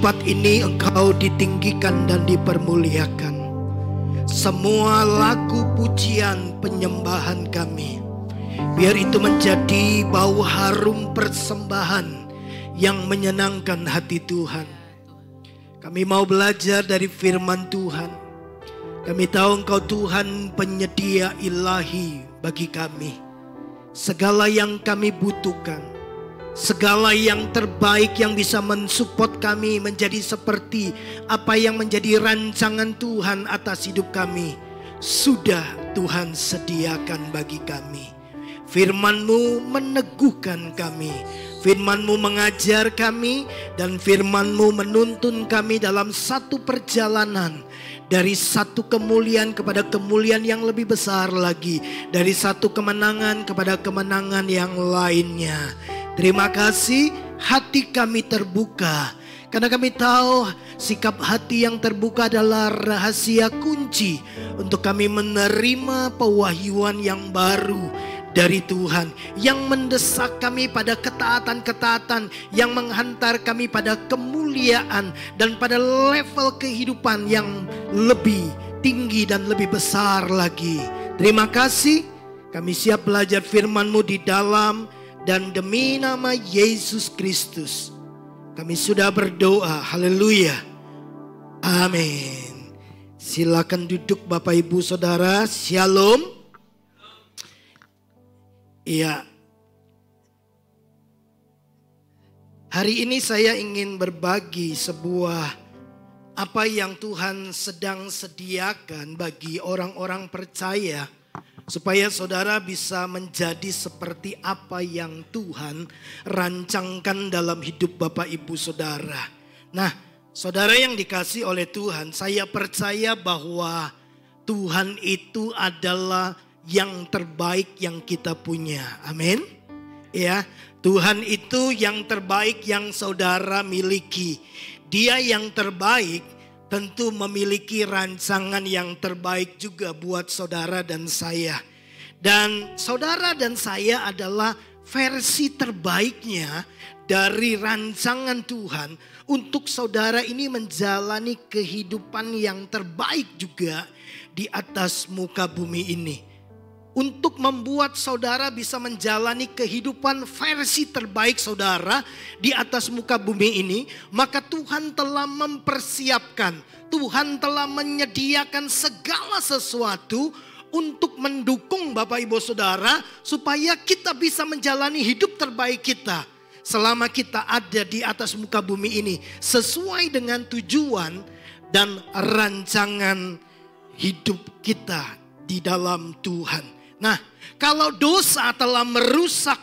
tempat ini Engkau ditinggikan dan dipermuliakan. Semua lagu pujian penyembahan kami, biar itu menjadi bau harum persembahan yang menyenangkan hati Tuhan. Kami mau belajar dari firman Tuhan. Kami tahu Engkau Tuhan penyedia ilahi bagi kami. Segala yang kami butuhkan, segala yang terbaik yang bisa mensupport kami menjadi seperti apa yang menjadi rancangan Tuhan atas hidup kami, sudah Tuhan sediakan bagi kami. Firman-Mu meneguhkan kami, Firman-Mu mengajar kami, dan Firman-Mu menuntun kami dalam satu perjalanan, dari satu kemuliaan kepada kemuliaan yang lebih besar lagi, dari satu kemenangan kepada kemenangan yang lainnya. Terima kasih, hati kami terbuka, karena kami tahu sikap hati yang terbuka adalah rahasia kunci untuk kami menerima pewahyuan yang baru dari Tuhan, yang mendesak kami pada ketaatan-ketaatan, yang menghantar kami pada kemuliaan dan pada level kehidupan yang lebih tinggi dan lebih besar lagi. Terima kasih, kami siap belajar firman-Mu di dalam dan demi nama Yesus Kristus kami sudah berdoa. Haleluya. Amin. Silakan duduk Bapak Ibu Saudara. Shalom. Iya. Hari ini saya ingin berbagi sebuah apa yang Tuhan sedang sediakan bagi orang-orang percaya, supaya saudara bisa menjadi seperti apa yang Tuhan rancangkan dalam hidup Bapak Ibu Saudara. Nah, saudara yang dikasih oleh Tuhan, saya percaya bahwa Tuhan itu adalah yang terbaik yang kita punya. Amin. Ya, Tuhan itu yang terbaik yang saudara miliki. Dia yang terbaik tentu memiliki rancangan yang terbaik juga buat saudara dan saya. Dan saudara dan saya adalah versi terbaiknya dari rancangan Tuhan untuk saudara ini menjalani kehidupan yang terbaik juga di atas muka bumi ini. Untuk membuat saudara bisa menjalani kehidupan versi terbaik saudara di atas muka bumi ini, maka Tuhan telah mempersiapkan, Tuhan telah menyediakan segala sesuatu untuk mendukung Bapak Ibu Saudara, supaya kita bisa menjalani hidup terbaik kita selama kita ada di atas muka bumi ini, sesuai dengan tujuan dan rancangan hidup kita di dalam Tuhan. Nah, kalau dosa telah merusak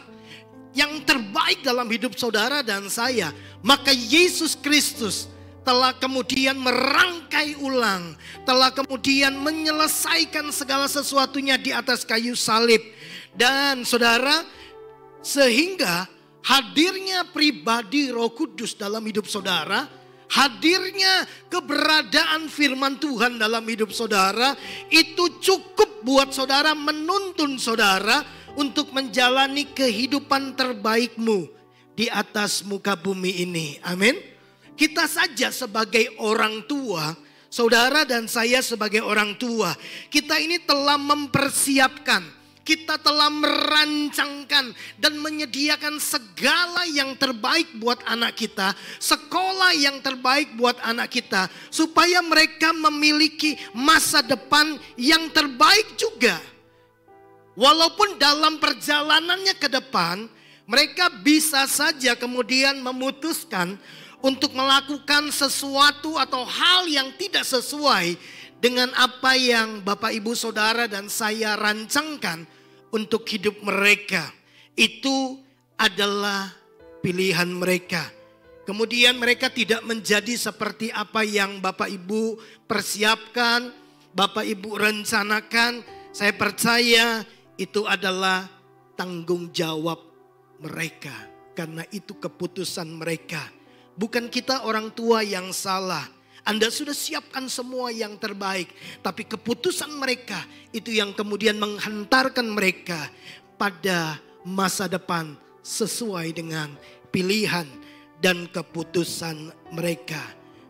yang terbaik dalam hidup saudara dan saya, maka Yesus Kristus telah kemudian merangkai ulang, telah kemudian menyelesaikan segala sesuatunya di atas kayu salib. Dan saudara, sehingga hadirnya pribadi Roh Kudus dalam hidup saudara, hadirnya keberadaan firman Tuhan dalam hidup saudara, itu cukup buat saudara menuntun saudara untuk menjalani kehidupan terbaikmu di atas muka bumi ini. Amin. Kita saja sebagai orang tua, saudara dan saya sebagai orang tua, kita ini telah mempersiapkan, kita telah merancangkan dan menyediakan segala yang terbaik buat anak kita, sekolah yang terbaik buat anak kita, supaya mereka memiliki masa depan yang terbaik juga. Walaupun dalam perjalanannya ke depan, mereka bisa saja kemudian memutuskan untuk melakukan sesuatu atau hal yang tidak sesuai dengan apa yang Bapak Ibu Saudara dan saya rancangkan untuk hidup mereka. Itu adalah pilihan mereka. Kemudian mereka tidak menjadi seperti apa yang Bapak Ibu persiapkan, Bapak Ibu rencanakan. Saya percaya itu adalah tanggung jawab mereka, karena itu keputusan mereka. Bukan kita orang tua yang salah. Anda sudah siapkan semua yang terbaik, tapi keputusan mereka itu yang kemudian menghantarkan mereka pada masa depan sesuai dengan pilihan dan keputusan mereka.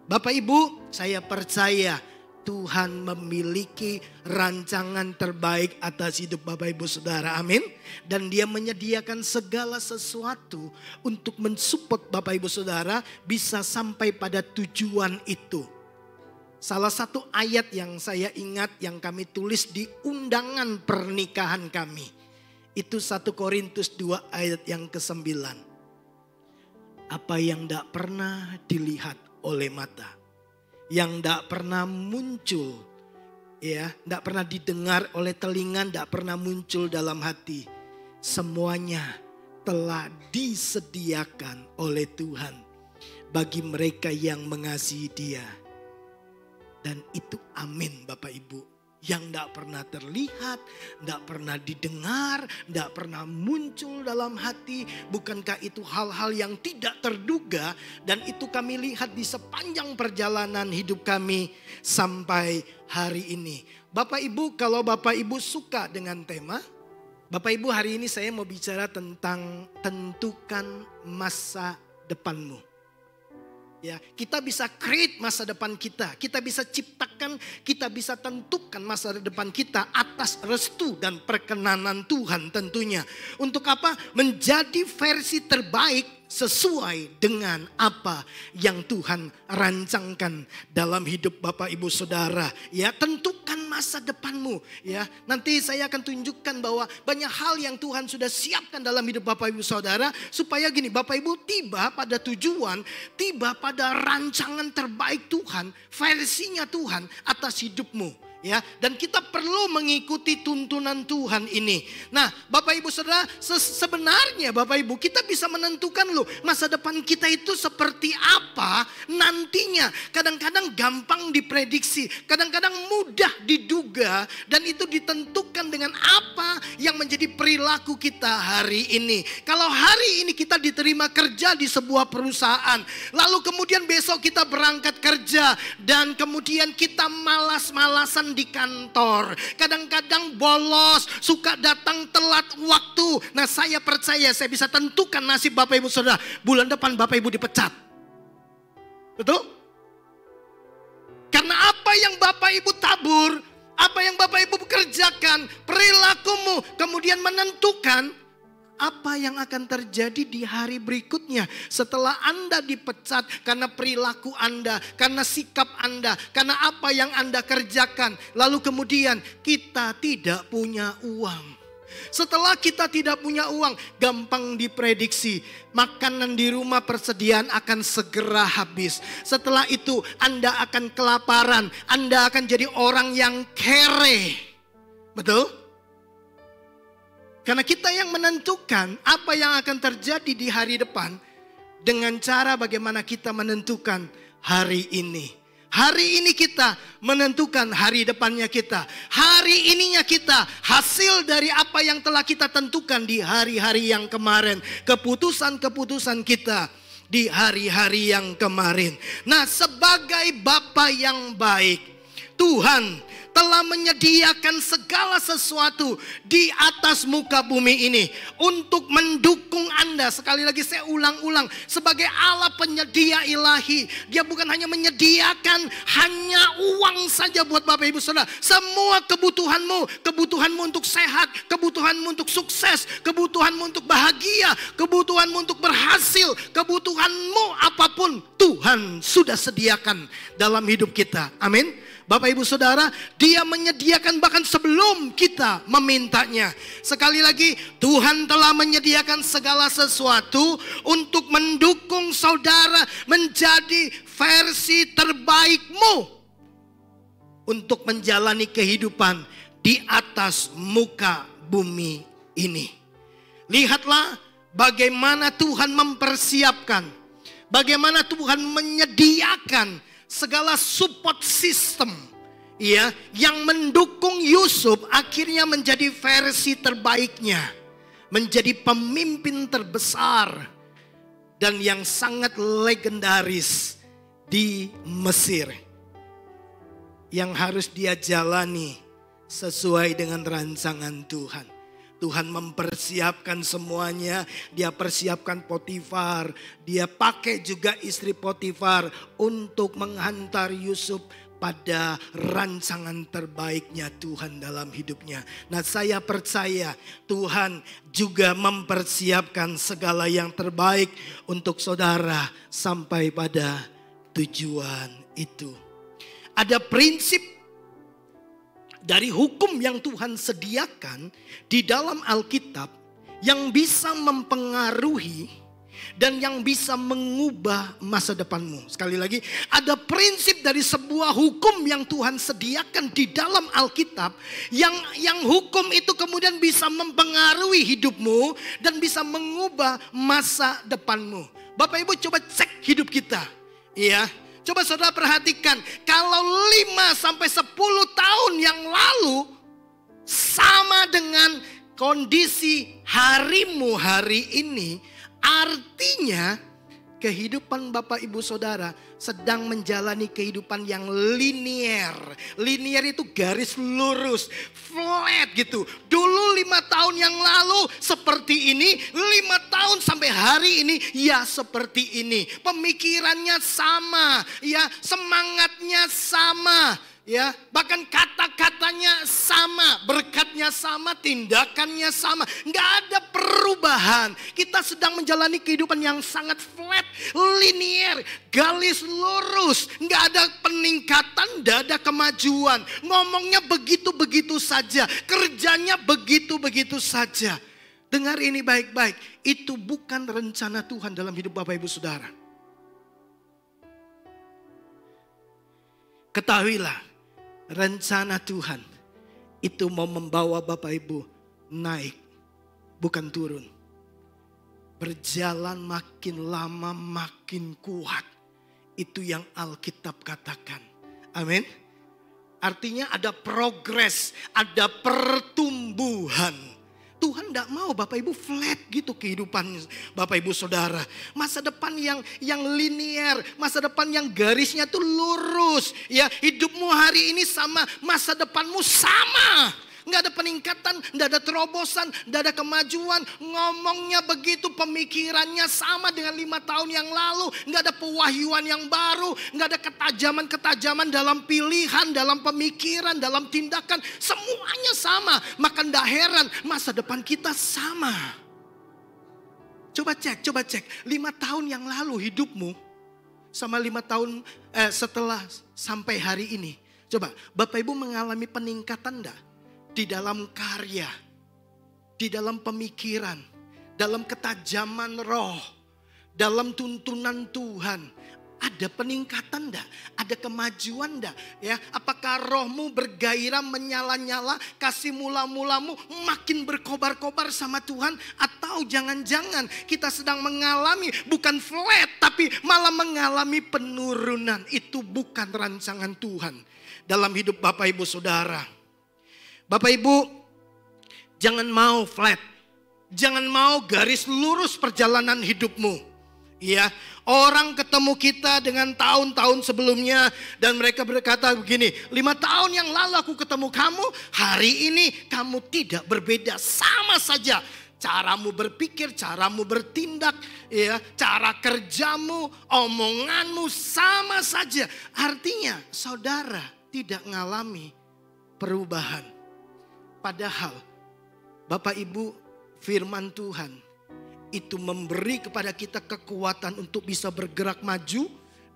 Bapak Ibu, saya percaya Tuhan memiliki rancangan terbaik atas hidup Bapak Ibu Saudara. Amin. Dan Dia menyediakan segala sesuatu untuk mensupport Bapak Ibu Saudara bisa sampai pada tujuan itu. Salah satu ayat yang saya ingat yang kami tulis di undangan pernikahan kami. Itu 1 Korintus 2 ayat yang ke-9. Apa yang tidak pernah dilihat oleh mata, yang tidak pernah muncul, ya, tidak pernah didengar oleh telinga, tidak pernah muncul dalam hati, semuanya telah disediakan oleh Tuhan bagi mereka yang mengasihi Dia. Dan itu amin Bapak Ibu. Yang tidak pernah terlihat, tidak pernah didengar, tidak pernah muncul dalam hati. Bukankah itu hal-hal yang tidak terduga? Dan itu kami lihat di sepanjang perjalanan hidup kami sampai hari ini. Bapak Ibu, kalau Bapak Ibu suka dengan tema, Bapak Ibu, hari ini saya mau bicara tentang tentukan masa depanmu. Ya, kita bisa create masa depan kita. Kita bisa ciptakan, kita bisa tentukan masa depan kita atas restu dan perkenanan Tuhan tentunya. Untuk apa? Menjadi versi terbaik sesuai dengan apa yang Tuhan rancangkan dalam hidup Bapak Ibu Saudara. Ya, tentukan masa depanmu. Ya, nanti saya akan tunjukkan bahwa banyak hal yang Tuhan sudah siapkan dalam hidup Bapak Ibu Saudara. Supaya gini, Bapak Ibu tiba pada tujuan, tiba pada rancangan terbaik Tuhan, versinya Tuhan atas hidupmu. Ya, dan kita perlu mengikuti tuntunan Tuhan ini. Nah, Bapak Ibu Saudara, sebenarnya Bapak Ibu kita bisa menentukan loh masa depan kita itu seperti apa nantinya. Kadang-kadang gampang diprediksi, kadang-kadang mudah diduga, dan itu ditentukan dengan apa yang menjadi perilaku kita hari ini. Kalau hari ini kita diterima kerja di sebuah perusahaan, lalu kemudian besok kita berangkat kerja dan kemudian kita malas-malasan di kantor, kadang-kadang bolos, suka datang telat waktu. Nah, saya percaya saya bisa tentukan nasib Bapak Ibu Saudara. Bulan depan Bapak Ibu dipecat. Betul? Karena apa yang Bapak Ibu tabur, apa yang Bapak Ibu kerjakan, perilakumu kemudian menentukan apa yang akan terjadi di hari berikutnya setelah Anda dipecat karena perilaku Anda, karena sikap Anda, karena apa yang Anda kerjakan. Lalu kemudian kita tidak punya uang. Setelah kita tidak punya uang, gampang diprediksi. Makanan di rumah persediaan akan segera habis. Setelah itu Anda akan kelaparan, Anda akan jadi orang yang kere. Betul? Karena kita yang menentukan apa yang akan terjadi di hari depan dengan cara bagaimana kita menentukan hari ini. Hari ini kita menentukan hari depannya kita. Hari ininya kita hasil dari apa yang telah kita tentukan di hari-hari yang kemarin. Keputusan-keputusan kita di hari-hari yang kemarin. Nah, sebagai Bapa yang baik, Tuhan telah menyediakan segala sesuatu di atas muka bumi ini untuk mendukung Anda. Sekali lagi saya ulang-ulang, sebagai Allah penyedia ilahi, Dia bukan hanya menyediakan hanya uang saja buat Bapak Ibu Saudara. Semua kebutuhanmu untuk sehat, kebutuhanmu untuk sukses, kebutuhanmu untuk bahagia, kebutuhanmu untuk berhasil, kebutuhanmu apapun Tuhan sudah sediakan dalam hidup kita. Amin. Bapak Ibu Saudara, Dia menyediakan bahkan sebelum kita memintanya. Sekali lagi, Tuhan telah menyediakan segala sesuatu untuk mendukung saudara menjadi versi terbaikmu untuk menjalani kehidupan di atas muka bumi ini. Lihatlah bagaimana Tuhan mempersiapkan, bagaimana Tuhan menyediakan segala support system, ya, yang mendukung Yusuf akhirnya menjadi versi terbaiknya, menjadi pemimpin terbesar dan yang sangat legendaris di Mesir, yang harus dia jalani sesuai dengan rancangan Tuhan. Tuhan mempersiapkan semuanya. Dia persiapkan Potifar. Dia pakai juga istri Potifar untuk menghantar Yusuf pada rancangan terbaiknya Tuhan dalam hidupnya. Nah, saya percaya Tuhan juga mempersiapkan segala yang terbaik untuk saudara sampai pada tujuan itu. Ada prinsip dari hukum yang Tuhan sediakan di dalam Alkitab yang bisa mempengaruhi dan yang bisa mengubah masa depanmu. Sekali lagi, ada prinsip dari sebuah hukum yang Tuhan sediakan di dalam Alkitab yang hukum itu kemudian bisa mempengaruhi hidupmu dan bisa mengubah masa depanmu. Bapak Ibu coba cek hidup kita. Iya. Coba saudara perhatikan, kalau 5-10 tahun yang lalu sama dengan kondisi harimu hari ini, artinya kehidupan Bapak Ibu Saudara sedang menjalani kehidupan yang linear. Linear itu garis lurus, flat gitu. Dulu 5 tahun yang lalu seperti ini, 5 tahun sampai hari ini ya seperti ini. Pemikirannya sama, ya semangatnya sama. Ya, bahkan kata-katanya sama, berkatnya sama, tindakannya sama. Nggak ada perubahan. Kita sedang menjalani kehidupan yang sangat flat, linear, garis lurus. Nggak ada peningkatan, nggak ada kemajuan. Ngomongnya begitu-begitu saja, kerjanya begitu-begitu saja. Dengar ini baik-baik, itu bukan rencana Tuhan dalam hidup Bapak Ibu Saudara. Ketahuilah, rencana Tuhan itu mau membawa Bapak Ibu naik, bukan turun. Berjalan makin lama makin kuat. Itu yang Alkitab katakan. Amin. Artinya ada progres, ada pertumbuhan. Tuhan tidak mau Bapak Ibu flat gitu kehidupan Bapak Ibu Saudara. Masa depan yang linear, masa depan yang garisnya tuh lurus. Ya, hidupmu hari ini sama, masa depanmu sama. Nggak ada peningkatan, nggak ada terobosan, nggak ada kemajuan. Ngomongnya begitu, pemikirannya sama dengan 5 tahun yang lalu. Nggak ada pewahyuan yang baru, nggak ada ketajaman-ketajaman dalam pilihan, dalam pemikiran, dalam tindakan. Semuanya sama. Maka nggak heran masa depan kita sama. Coba cek. 5 tahun yang lalu hidupmu sama 5 tahun setelah sampai hari ini. Coba Bapak Ibu mengalami peningkatan enggak? Di dalam karya, di dalam pemikiran, dalam ketajaman roh, dalam tuntunan Tuhan. Ada peningkatan enggak? Ada kemajuan enggak? Ya, apakah rohmu bergairah menyala-nyala, kasih mula-mulamu makin berkobar-kobar sama Tuhan? Atau jangan-jangan kita sedang mengalami bukan flat tapi malah mengalami penurunan. Itu bukan rancangan Tuhan dalam hidup Bapak Ibu Saudara. Bapak Ibu, jangan mau flat. Jangan mau garis lurus perjalanan hidupmu. Ya, orang ketemu kita dengan tahun-tahun sebelumnya dan mereka berkata begini, 5 tahun yang lalu aku ketemu kamu, hari ini kamu tidak berbeda, sama saja. Caramu berpikir, caramu bertindak, ya, cara kerjamu, omonganmu sama saja. Artinya saudara tidak mengalami perubahan. Padahal Bapak Ibu, firman Tuhan itu memberi kepada kita kekuatan untuk bisa bergerak maju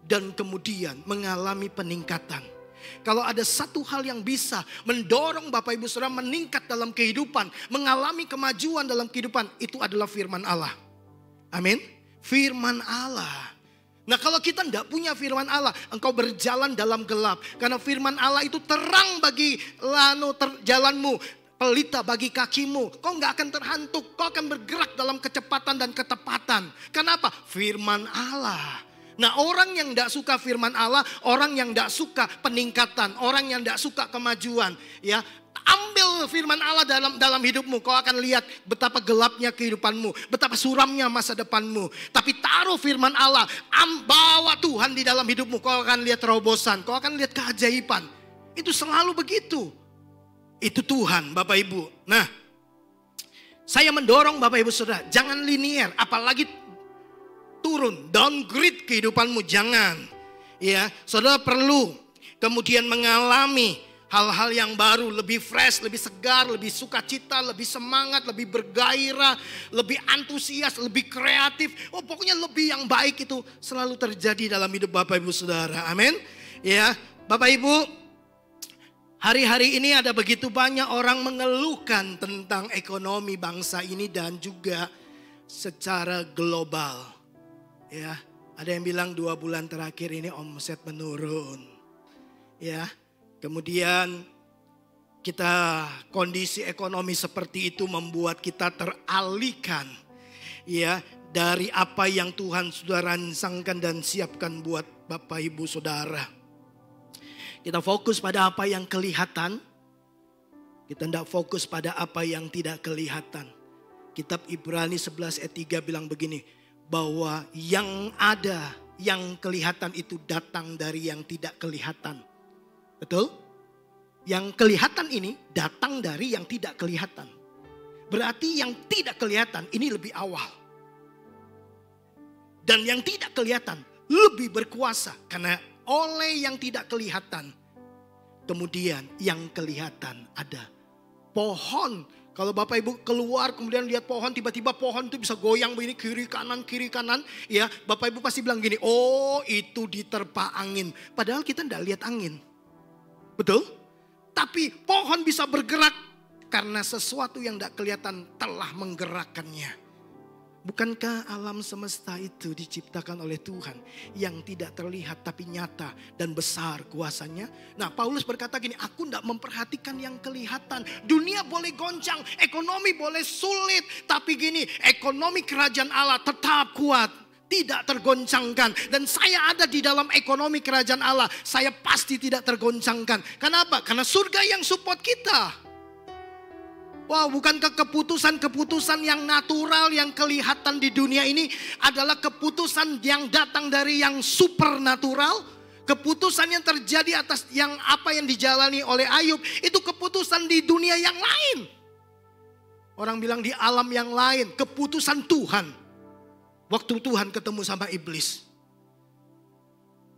dan kemudian mengalami peningkatan. Kalau ada satu hal yang bisa mendorong Bapak Ibu Saudara meningkat dalam kehidupan, mengalami kemajuan dalam kehidupan, itu adalah firman Allah. Amin. Firman Allah. Nah, kalau kita tidak punya firman Allah, engkau berjalan dalam gelap. Karena firman Allah itu terang bagi jalanmu, pelita bagi kakimu. Kau nggak akan terhantuk, kau akan bergerak dalam kecepatan dan ketepatan. Kenapa? Firman Allah. Nah, orang yang tidak suka firman Allah, orang yang tidak suka peningkatan, orang yang tidak suka kemajuan, ya, ambil firman Allah dalam hidupmu, kau akan lihat betapa gelapnya kehidupanmu, betapa suramnya masa depanmu. Tapi taruh firman Allah, bawa Tuhan di dalam hidupmu, kau akan lihat terobosan, kau akan lihat keajaiban. Itu selalu begitu. Itu Tuhan, Bapak Ibu. Nah, Saya mendorong Bapak Ibu Saudara, jangan linear, apalagi turun, downgrade kehidupanmu, jangan. Ya, saudara perlu kemudian mengalami hal-hal yang baru, lebih fresh, lebih segar, lebih sukacita, lebih semangat, lebih bergairah, lebih antusias, lebih kreatif. Oh, pokoknya lebih yang baik itu selalu terjadi dalam hidup Bapak Ibu Saudara. Amin. Ya, Bapak Ibu, hari-hari ini ada begitu banyak orang mengeluhkan tentang ekonomi bangsa ini dan juga secara global. Ya, ada yang bilang 2 bulan terakhir ini omset menurun. Ya, kemudian kita kondisi ekonomi seperti itu membuat kita teralihkan ya dari apa yang Tuhan sudah rancangkan dan siapkan buat Bapak Ibu Saudara. Kita fokus pada apa yang kelihatan. Kita tidak fokus pada apa yang tidak kelihatan. Kitab Ibrani 11 ayat 3 bilang begini. Bahwa yang ada, yang kelihatan itu datang dari yang tidak kelihatan. Betul? Yang kelihatan ini datang dari yang tidak kelihatan. Berarti yang tidak kelihatan ini lebih awal. Dan yang tidak kelihatan lebih berkuasa. Karena oleh yang tidak kelihatan, kemudian yang kelihatan ada. Pohon, kalau Bapak Ibu keluar kemudian lihat pohon, tiba-tiba pohon itu bisa goyang begini kiri kanan. Ya, Bapak Ibu pasti bilang gini, oh itu diterpa angin. Padahal kita tidak lihat angin. Betul? Tapi pohon bisa bergerak karena sesuatu yang tidak kelihatan telah menggerakkannya. Bukankah alam semesta itu diciptakan oleh Tuhan yang tidak terlihat tapi nyata dan besar kuasanya? Nah, Paulus berkata gini, aku tidak memperhatikan yang kelihatan. Dunia boleh goncang, ekonomi boleh sulit, tapi gini, ekonomi kerajaan Allah tetap kuat, tidak tergoncangkan. Dan saya ada di dalam ekonomi kerajaan Allah, saya pasti tidak tergoncangkan. Kenapa? Karena surga yang support kita. Wow, bukankah keputusan-keputusan yang natural yang kelihatan di dunia ini adalah keputusan yang datang dari yang supernatural? Keputusan yang terjadi atas yang apa yang dijalani oleh Ayub itu keputusan di dunia yang lain. Orang bilang di alam yang lain, keputusan Tuhan. Waktu Tuhan ketemu sama iblis.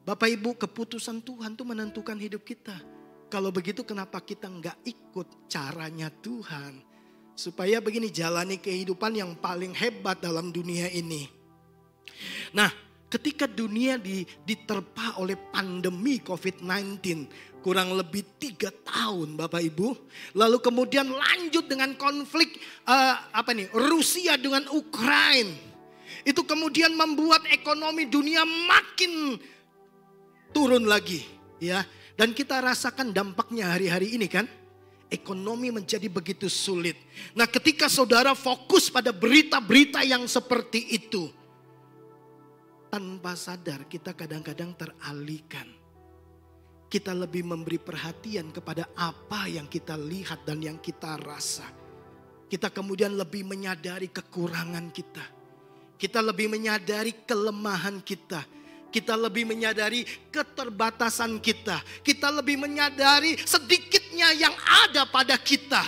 Bapak Ibu, keputusan Tuhan itu menentukan hidup kita. Kalau begitu kenapa kita nggak ikut caranya Tuhan? Supaya begini, jalani kehidupan yang paling hebat dalam dunia ini. Nah, ketika dunia diterpa oleh pandemi COVID-19 kurang lebih 3 tahun Bapak Ibu. Lalu kemudian lanjut dengan konflik Rusia dengan Ukraina. Itu kemudian membuat ekonomi dunia makin turun lagi, ya. Dan kita rasakan dampaknya hari-hari ini kan. Ekonomi menjadi begitu sulit. Nah, ketika saudara fokus pada berita-berita yang seperti itu, tanpa sadar kita kadang-kadang teralihkan. Kita lebih memberi perhatian kepada apa yang kita lihat dan yang kita rasa. Kita kemudian lebih menyadari kekurangan kita. Kita lebih menyadari kelemahan kita. Kita lebih menyadari keterbatasan kita. Kita lebih menyadari sedikitnya yang ada pada kita.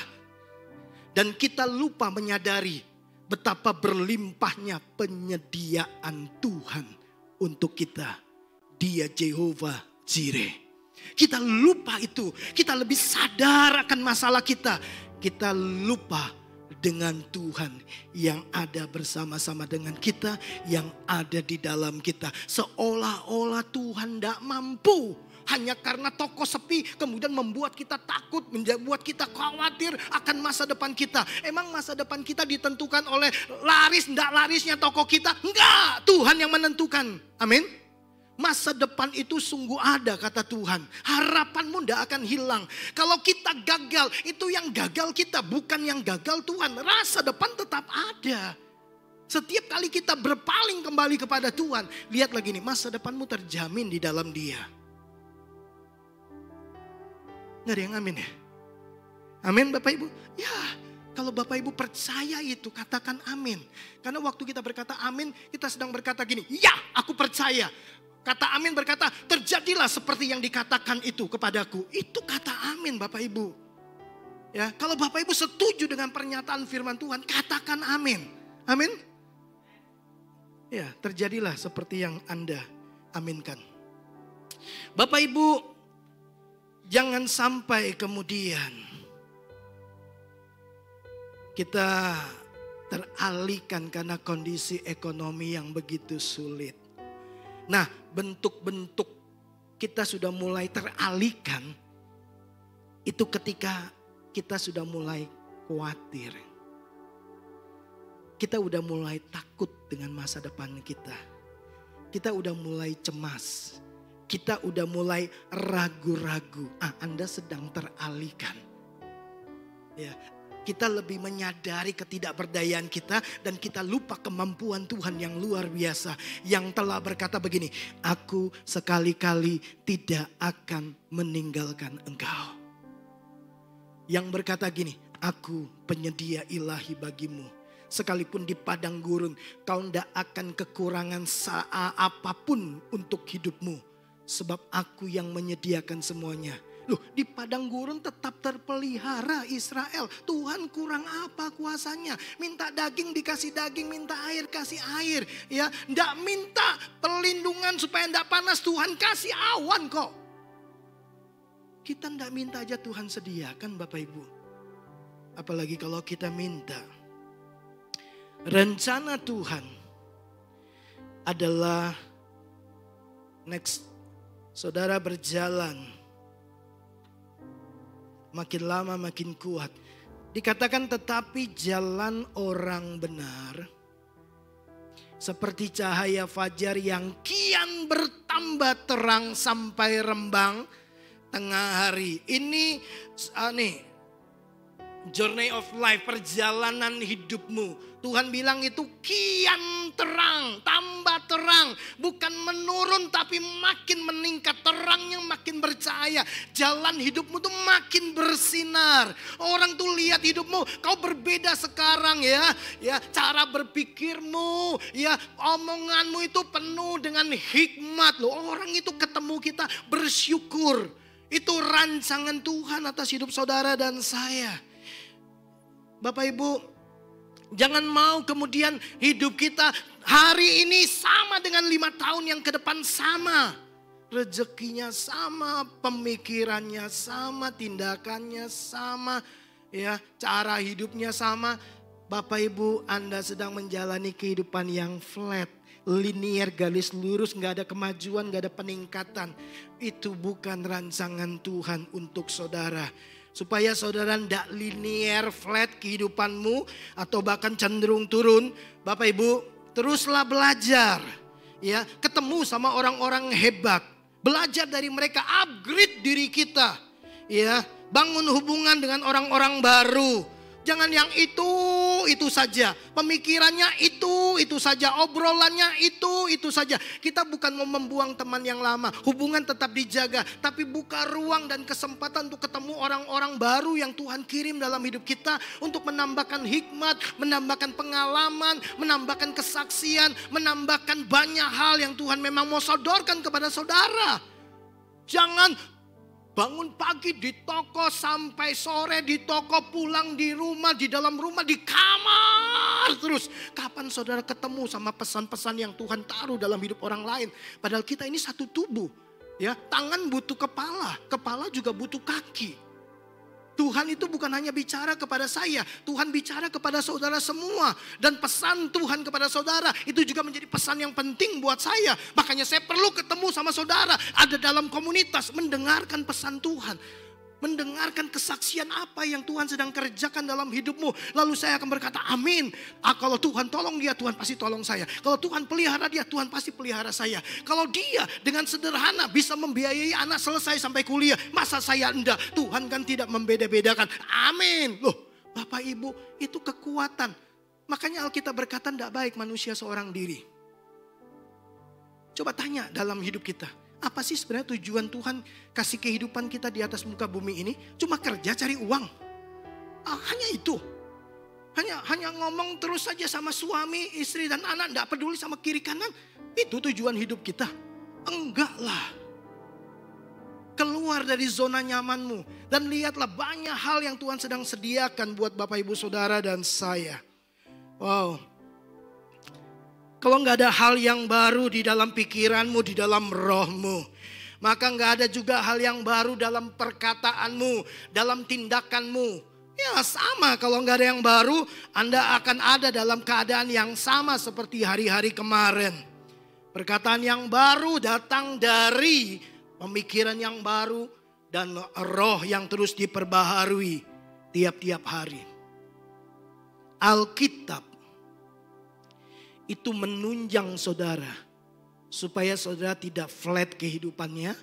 Dan kita lupa menyadari betapa berlimpahnya penyediaan Tuhan untuk kita. Dia Jehovah Jireh. Kita lupa itu. Kita lebih sadar akan masalah kita. Kita lupa dengan Tuhan yang ada bersama-sama dengan kita, yang ada di dalam kita. Seolah-olah Tuhan tidak mampu. Hanya karena toko sepi kemudian membuat kita takut, membuat kita khawatir akan masa depan kita. Emang masa depan kita ditentukan oleh laris, tidak larisnya toko kita? Enggak, Tuhan yang menentukan. Amin. Masa depan itu sungguh ada kata Tuhan. Harapanmu tidak akan hilang. Kalau kita gagal, itu yang gagal kita, bukan yang gagal Tuhan. Rasa depan tetap ada. Setiap kali kita berpaling kembali kepada Tuhan, lihat lagi nih, masa depanmu terjamin di dalam Dia. Nggak ada yang amin ya? Amin Bapak Ibu? Ya, kalau Bapak Ibu percaya itu, katakan amin. Karena waktu kita berkata amin, kita sedang berkata gini, ya aku percaya. Kata amin berkata, terjadilah seperti yang dikatakan itu kepadaku. Itu kata amin Bapak Ibu. Ya, kalau Bapak Ibu setuju dengan pernyataan firman Tuhan, katakan amin. Amin. Ya, terjadilah seperti yang Anda aminkan. Bapak Ibu, jangan sampai kemudian kita teralihkan karena kondisi ekonomi yang begitu sulit. Nah, bentuk-bentuk kita sudah mulai teralihkan itu ketika kita sudah mulai khawatir. Kita udah mulai takut dengan masa depan kita. Kita udah mulai cemas. Kita udah mulai ragu-ragu. Anda sedang teralihkan. Ya, kita lebih menyadari ketidakberdayaan kita dan kita lupa kemampuan Tuhan yang luar biasa yang telah berkata begini, aku sekali-kali tidak akan meninggalkan engkau. Yang berkata gini, aku penyedia ilahi bagimu. Sekalipun di padang gurun, kau tidak akan kekurangan apapun untuk hidupmu. Sebab aku yang menyediakan semuanya. Loh, di padang gurun tetap terpelihara Israel. Tuhan kurang apa kuasanya? Minta daging dikasih daging, minta air kasih air. Ya, tidak minta perlindungan supaya tidak panas, Tuhan kasih awan kok. Kita tidak minta aja Tuhan sediakan Bapak Ibu. Apalagi kalau kita minta. Rencana Tuhan adalah next. Saudara berjalan. Makin lama makin kuat. Dikatakan tetapi jalan orang benar. Seperti cahaya fajar yang kian bertambah terang sampai rembang tengah hari. Ini journey of life, perjalanan hidupmu. Tuhan bilang itu kian terang, tambah terang. Bukan menurun tapi makin meningkat. Terangnya makin bercahaya. Jalan hidupmu tuh makin bersinar. Orang tuh lihat hidupmu, kau berbeda sekarang ya. Ya, cara berpikirmu, ya, omonganmu itu penuh dengan hikmat loh. Orang itu ketemu kita bersyukur. Itu rancangan Tuhan atas hidup saudara dan saya. Bapak Ibu, jangan mau kemudian hidup kita hari ini sama dengan 5 tahun yang ke depan sama. Rezekinya sama, pemikirannya sama, tindakannya sama, ya, cara hidupnya sama. Bapak Ibu, Anda sedang menjalani kehidupan yang flat, linear, garis lurus, gak ada kemajuan, gak ada peningkatan. Itu bukan rancangan Tuhan untuk saudara. Supaya saudara tidak linear, flat kehidupanmu atau bahkan cenderung turun. Bapak Ibu, teruslah belajar. Ya, ketemu sama orang-orang hebat. Belajar dari mereka, upgrade diri kita. Ya, bangun hubungan dengan orang-orang baru. Jangan yang itu saja. Pemikirannya itu saja. Obrolannya itu saja. Kita bukan mau membuang teman yang lama. Hubungan tetap dijaga. Tapi buka ruang dan kesempatan untuk ketemu orang-orang baru yang Tuhan kirim dalam hidup kita. Untuk menambahkan hikmat, menambahkan pengalaman, menambahkan kesaksian, menambahkan banyak hal yang Tuhan memang mau sodorkan kepada saudara. Jangan bangun pagi di toko sampai sore di toko, pulang di rumah, di dalam rumah, di kamar terus. Kapan saudara ketemu sama pesan-pesan yang Tuhan taruh dalam hidup orang lain? Padahal kita ini satu tubuh. Ya, tangan butuh kepala, kepala juga butuh kaki. Tuhan itu bukan hanya bicara kepada saya, Tuhan bicara kepada saudara semua. Dan pesan Tuhan kepada saudara itu juga menjadi pesan yang penting buat saya. Makanya saya perlu ketemu sama saudara, ada dalam komunitas, mendengarkan pesan Tuhan. Mendengarkan kesaksian apa yang Tuhan sedang kerjakan dalam hidupmu. Lalu saya akan berkata amin. Kalau Tuhan tolong dia, Tuhan pasti tolong saya. Kalau Tuhan pelihara dia, Tuhan pasti pelihara saya. Kalau dia dengan sederhana bisa membiayai anak selesai sampai kuliah, masa saya enggak? Tuhan kan tidak membeda-bedakan. Amin. Loh, Bapak Ibu, itu kekuatan. Makanya Alkitab berkata tidak baik manusia seorang diri. Coba tanya dalam hidup kita. Apa sih sebenarnya tujuan Tuhan kasih kehidupan kita di atas muka bumi ini? Cuma kerja cari uang. Hanya itu. Hanya ngomong terus saja sama suami, istri dan anak. Tidak peduli sama kiri kanan. Itu tujuan hidup kita. Enggak lah. Keluar dari zona nyamanmu. Dan lihatlah banyak hal yang Tuhan sedang sediakan buat Bapak Ibu Saudara dan saya. Wow. Kalau nggak ada hal yang baru di dalam pikiranmu, di dalam rohmu, maka nggak ada juga hal yang baru dalam perkataanmu, dalam tindakanmu. Ya sama, kalau nggak ada yang baru, Anda akan ada dalam keadaan yang sama seperti hari-hari kemarin. Perkataan yang baru datang dari pemikiran yang baru dan roh yang terus diperbaharui tiap-tiap hari. Alkitab itu menunjang saudara supaya saudara tidak flat kehidupannya,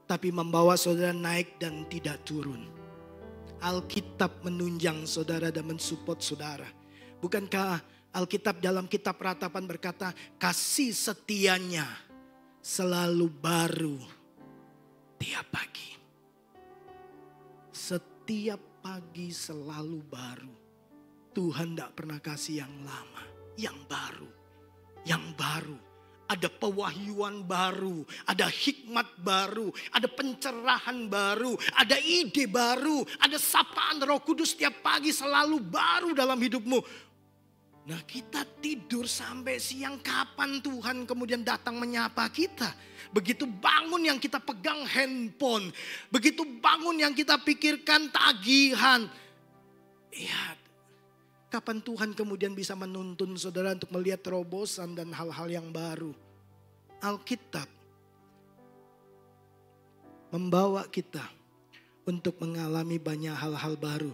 tapi membawa saudara naik dan tidak turun. Alkitab menunjang saudara dan mensupport saudara. Bukankah Alkitab dalam kitab Ratapan berkata, kasih setianya selalu baru tiap pagi. Setiap pagi selalu baru. Tuhan tidak pernah kasih yang lama, yang baru. Yang baru. Ada pewahyuan baru, ada hikmat baru, ada pencerahan baru, ada ide baru, ada sapaan Roh Kudus setiap pagi selalu baru dalam hidupmu. Nah, kita tidur sampai siang, kapan Tuhan kemudian datang menyapa kita? Begitu bangun yang kita pegang handphone, begitu bangun yang kita pikirkan tagihan. Lihat, kapan Tuhan kemudian bisa menuntun saudara untuk melihat terobosan dan hal-hal yang baru? Alkitab membawa kita untuk mengalami banyak hal-hal baru.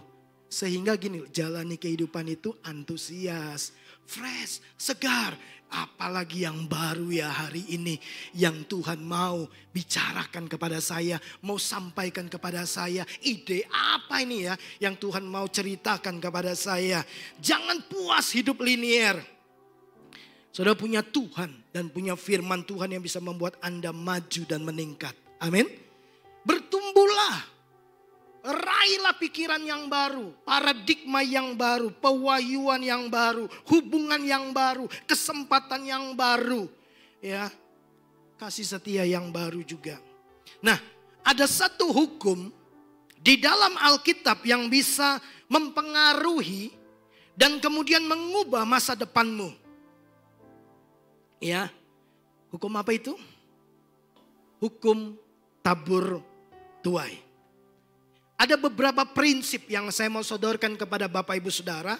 Sehingga gini, jalani kehidupan itu antusias, fresh, segar. Apalagi yang baru ya hari ini yang Tuhan mau bicarakan kepada saya, mau sampaikan kepada saya. Ide apa ini ya yang Tuhan mau ceritakan kepada saya. Jangan puas hidup linier. Saudara punya Tuhan dan punya firman Tuhan yang bisa membuat Anda maju dan meningkat. Amin. Bertumbuhlah. Raihlah pikiran yang baru, paradigma yang baru, pewahyuan yang baru, hubungan yang baru, kesempatan yang baru. Ya, kasih setia yang baru juga. Nah, ada satu hukum di dalam Alkitab yang bisa mempengaruhi dan kemudian mengubah masa depanmu. Ya, hukum apa itu? Hukum tabur tuai. Ada beberapa prinsip yang saya mau sodorkan kepada Bapak Ibu Saudara.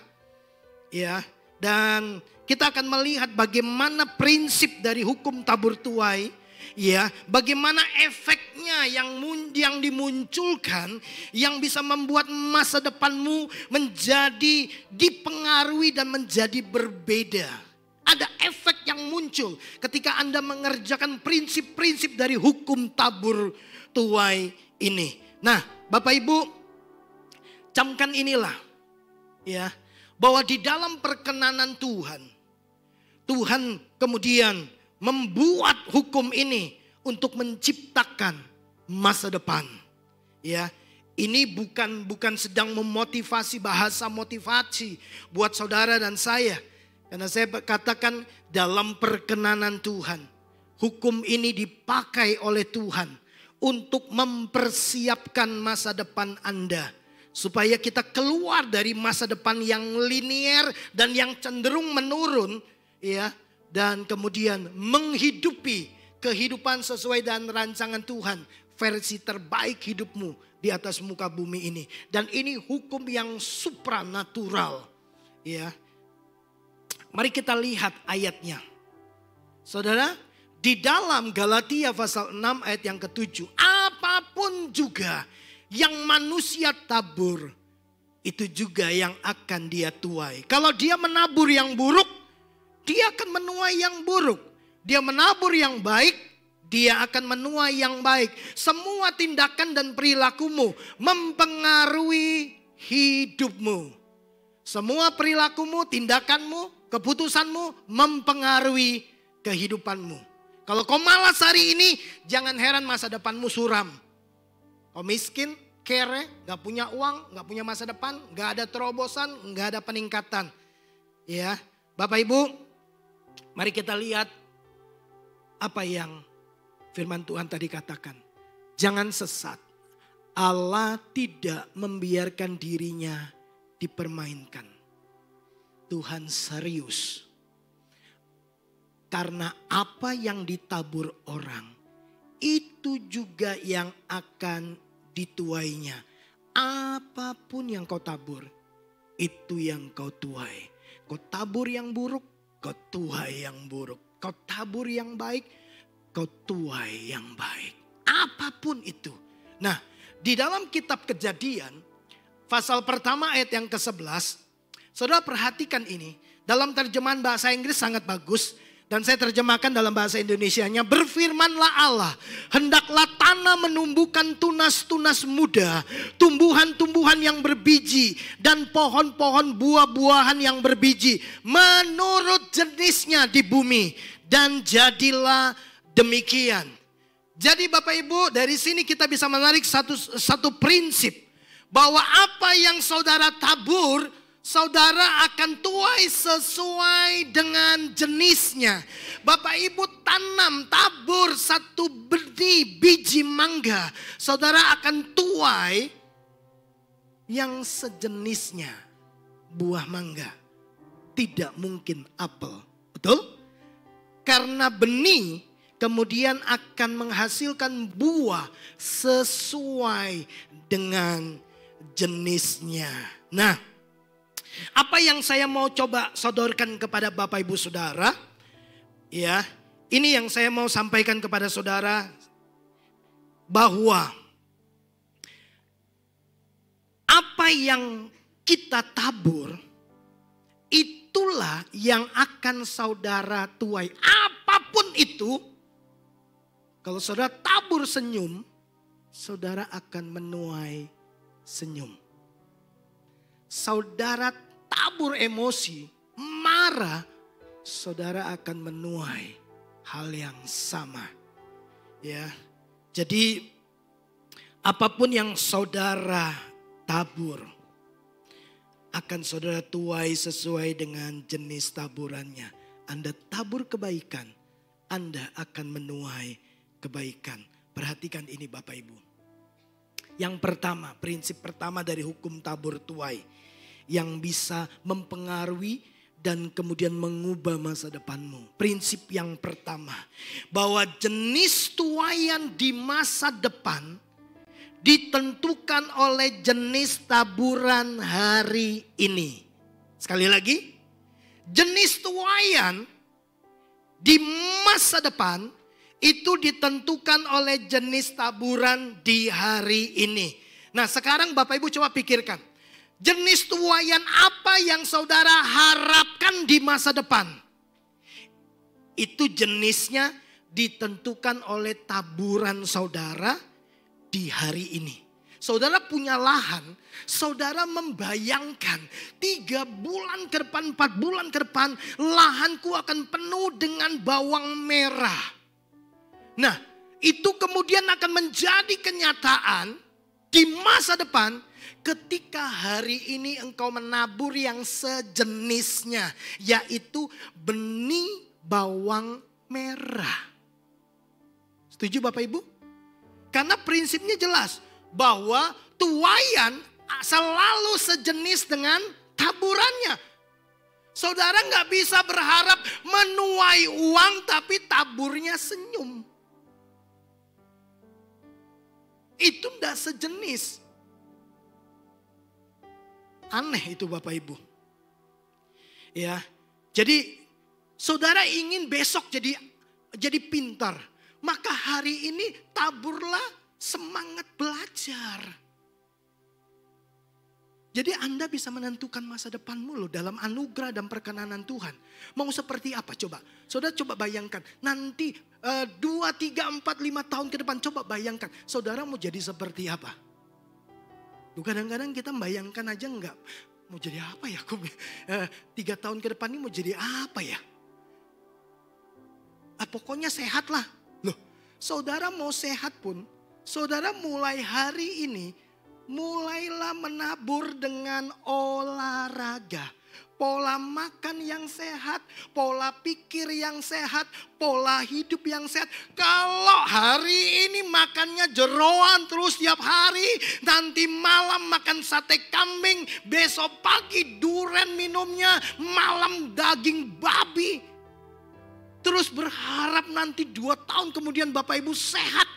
Ya, dan kita akan melihat bagaimana prinsip dari hukum tabur tuai. Ya, bagaimana efeknya yang dimunculkan yang bisa membuat masa depanmu menjadi dipengaruhi dan menjadi berbeda. Ada efek yang muncul ketika Anda mengerjakan prinsip-prinsip dari hukum tabur tuai ini. Nah, Bapak Ibu, camkan inilah ya, bahwa di dalam perkenanan Tuhan, Tuhan kemudian membuat hukum ini untuk menciptakan masa depan. Ya, ini bukan sedang memotivasi, bahasa motivasi buat saudara dan saya. Karena saya katakan dalam perkenanan Tuhan, hukum ini dipakai oleh Tuhan untuk mempersiapkan masa depan Anda. Supaya kita keluar dari masa depan yang linier dan yang cenderung menurun. Ya, dan kemudian menghidupi kehidupan sesuai dengan rancangan Tuhan. Versi terbaik hidupmu di atas muka bumi ini. Dan ini hukum yang supranatural. Ya. Mari kita lihat ayatnya. Saudara, di dalam Galatia pasal 6 ayat yang ke-7. Apapun juga yang manusia tabur, itu juga yang akan dia tuai. Kalau dia menabur yang buruk, dia akan menuai yang buruk. Dia menabur yang baik, dia akan menuai yang baik. Semua tindakan dan perilakumu mempengaruhi hidupmu. Semua perilakumu, tindakanmu, keputusanmu mempengaruhi kehidupanmu. Kalau kau malas hari ini, jangan heran masa depanmu suram. Kau miskin, kere, gak punya uang, gak punya masa depan, gak ada terobosan, gak ada peningkatan. Ya, Bapak Ibu, mari kita lihat apa yang firman Tuhan tadi katakan. Jangan sesat. Allah tidak membiarkan dirinya dipermainkan. Tuhan serius. Karena apa yang ditabur orang, itu juga yang akan dituainya. Apapun yang kau tabur, itu yang kau tuai. Kau tabur yang buruk, kau tuai yang buruk. Kau tabur yang baik, kau tuai yang baik. Apapun itu. Nah, di dalam kitab Kejadian, pasal pertama ayat yang ke-11, saudara perhatikan ini. Dalam terjemahan bahasa Inggris sangat bagus. Dan saya terjemahkan dalam bahasa Indonesianya. Berfirmanlah Allah, hendaklah tanah menumbuhkan tunas-tunas muda, tumbuhan-tumbuhan yang berbiji, dan pohon-pohon buah-buahan yang berbiji, menurut jenisnya di bumi. Dan jadilah demikian. Jadi Bapak Ibu, dari sini kita bisa menarik satu prinsip. Bahwa apa yang saudara tabur, saudara akan tuai sesuai dengan jenisnya. Bapak Ibu tanam, tabur satu benih biji mangga, saudara akan tuai yang sejenisnya buah mangga. Tidak mungkin apel, betul? Karena benih kemudian akan menghasilkan buah sesuai dengan jenisnya. Nah, apa yang saya mau coba sodorkan kepada Bapak Ibu Saudara, ya, ini yang saya mau sampaikan kepada saudara, bahwa apa yang kita tabur, itulah yang akan saudara tuai. Apapun itu, kalau saudara tabur senyum, saudara akan menuai senyum. Saudara tabur emosi, marah, saudara akan menuai hal yang sama. Ya. Jadi apapun yang saudara tabur, akan saudara tuai sesuai dengan jenis taburannya. Anda tabur kebaikan, Anda akan menuai kebaikan. Perhatikan ini Bapak Ibu. Yang pertama, prinsip pertama dari hukum tabur tuai yang bisa mempengaruhi dan kemudian mengubah masa depanmu. Prinsip yang pertama, bahwa jenis tuaian di masa depan ditentukan oleh jenis taburan hari ini. Sekali lagi, jenis tuaian di masa depan itu ditentukan oleh jenis taburan di hari ini. Nah, sekarang Bapak Ibu coba pikirkan. Jenis tuaian apa yang saudara harapkan di masa depan? Itu jenisnya ditentukan oleh taburan saudara di hari ini. Saudara punya lahan, saudara membayangkan 3 bulan ke depan, 4 bulan ke depan, lahanku akan penuh dengan bawang merah. Nah, itu kemudian akan menjadi kenyataan di masa depan ketika hari ini engkau menabur yang sejenisnya, yaitu benih bawang merah. Setuju Bapak Ibu? Karena prinsipnya jelas bahwa tuaian selalu sejenis dengan taburannya. Saudara nggak bisa berharap menuai uang tapi taburnya senyum. Itu tidak sejenis. Aneh itu Bapak Ibu. Ya, jadi saudara ingin besok jadi pintar, maka hari ini taburlah semangat belajar. Jadi Anda bisa menentukan masa depanmu loh dalam anugerah dan perkenanan Tuhan. Mau seperti apa coba? Saudara coba bayangkan nanti 2, 3, 4, 5 tahun ke depan, coba bayangkan. Saudara mau jadi seperti apa? Kadang-kadang kita membayangkan aja enggak. Mau jadi apa ya? 3 tahun ke depan ini mau jadi apa ya? Pokoknya sehat lah. Loh, saudara mau sehat pun, saudara mulai hari ini, mulailah menabur dengan olahraga. Pola makan yang sehat, pola pikir yang sehat, pola hidup yang sehat. Kalau hari ini makannya jeroan terus tiap hari, nanti malam makan sate kambing, besok pagi durian minumnya, malam daging babi. Terus berharap nanti 2 tahun kemudian Bapak Ibu sehat.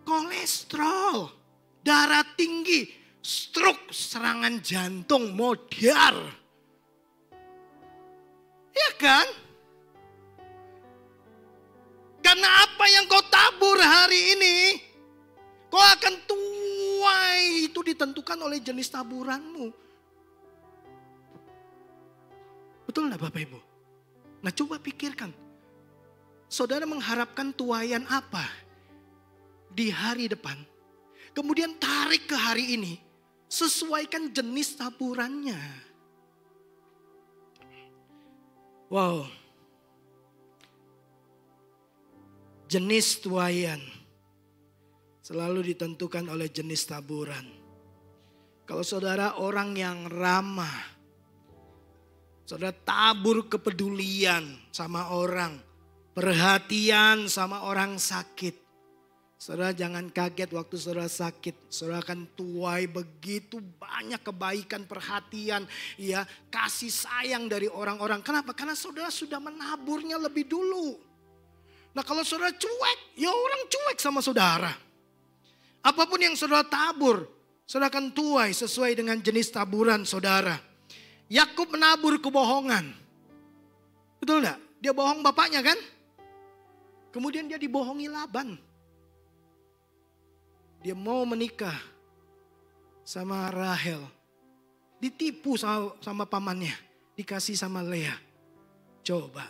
Kolesterol, darah tinggi, stroke, serangan jantung, modar. Ya kan? Karena apa yang kau tabur hari ini, kau akan tuai. Itu ditentukan oleh jenis taburanmu. Betul enggak Bapak Ibu? Nah coba pikirkan. Saudara mengharapkan tuaian apa di hari depan? Kemudian tarik ke hari ini. Sesuaikan jenis taburannya. Wow. Jenis tuaian selalu ditentukan oleh jenis taburan. Kalau saudara orang yang ramah, saudara tabur kepedulian sama orang, perhatian sama orang sakit. Saudara jangan kaget waktu saudara sakit. Saudara akan tuai begitu banyak kebaikan, perhatian, ya, kasih sayang dari orang-orang. Kenapa? Karena saudara sudah menaburnya lebih dulu. Nah kalau saudara cuek, ya orang cuek sama saudara. Apapun yang saudara tabur, saudara akan tuai sesuai dengan jenis taburan saudara. Yakub menabur kebohongan. Betul enggak? Dia bohong bapaknya kan? Kemudian dia dibohongi Laban. Dia mau menikah sama Rahel. Ditipu sama pamannya. Dikasih sama Lea. Coba.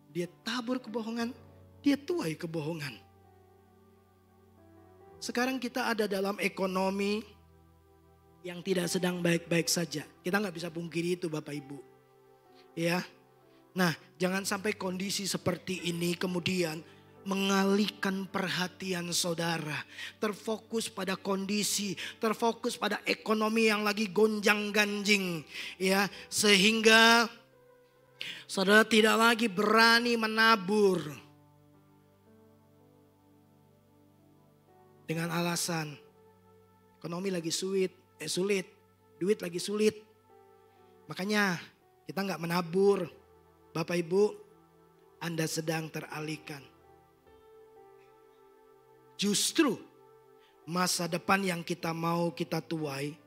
Dia tabur kebohongan. Dia tuai kebohongan. Sekarang kita ada dalam ekonomi yang tidak sedang baik-baik saja. Kita nggak bisa pungkiri itu Bapak Ibu. Ya. Nah jangan sampai kondisi seperti ini kemudian mengalihkan perhatian saudara. Terfokus pada kondisi, terfokus pada ekonomi yang lagi gonjang ganjing. Ya, sehingga saudara tidak lagi berani menabur. Dengan alasan ekonomi lagi sulit, duit lagi sulit. Makanya kita nggak menabur. Bapak Ibu, Anda sedang teralihkan. Justru masa depan yang kita mau kita tuai,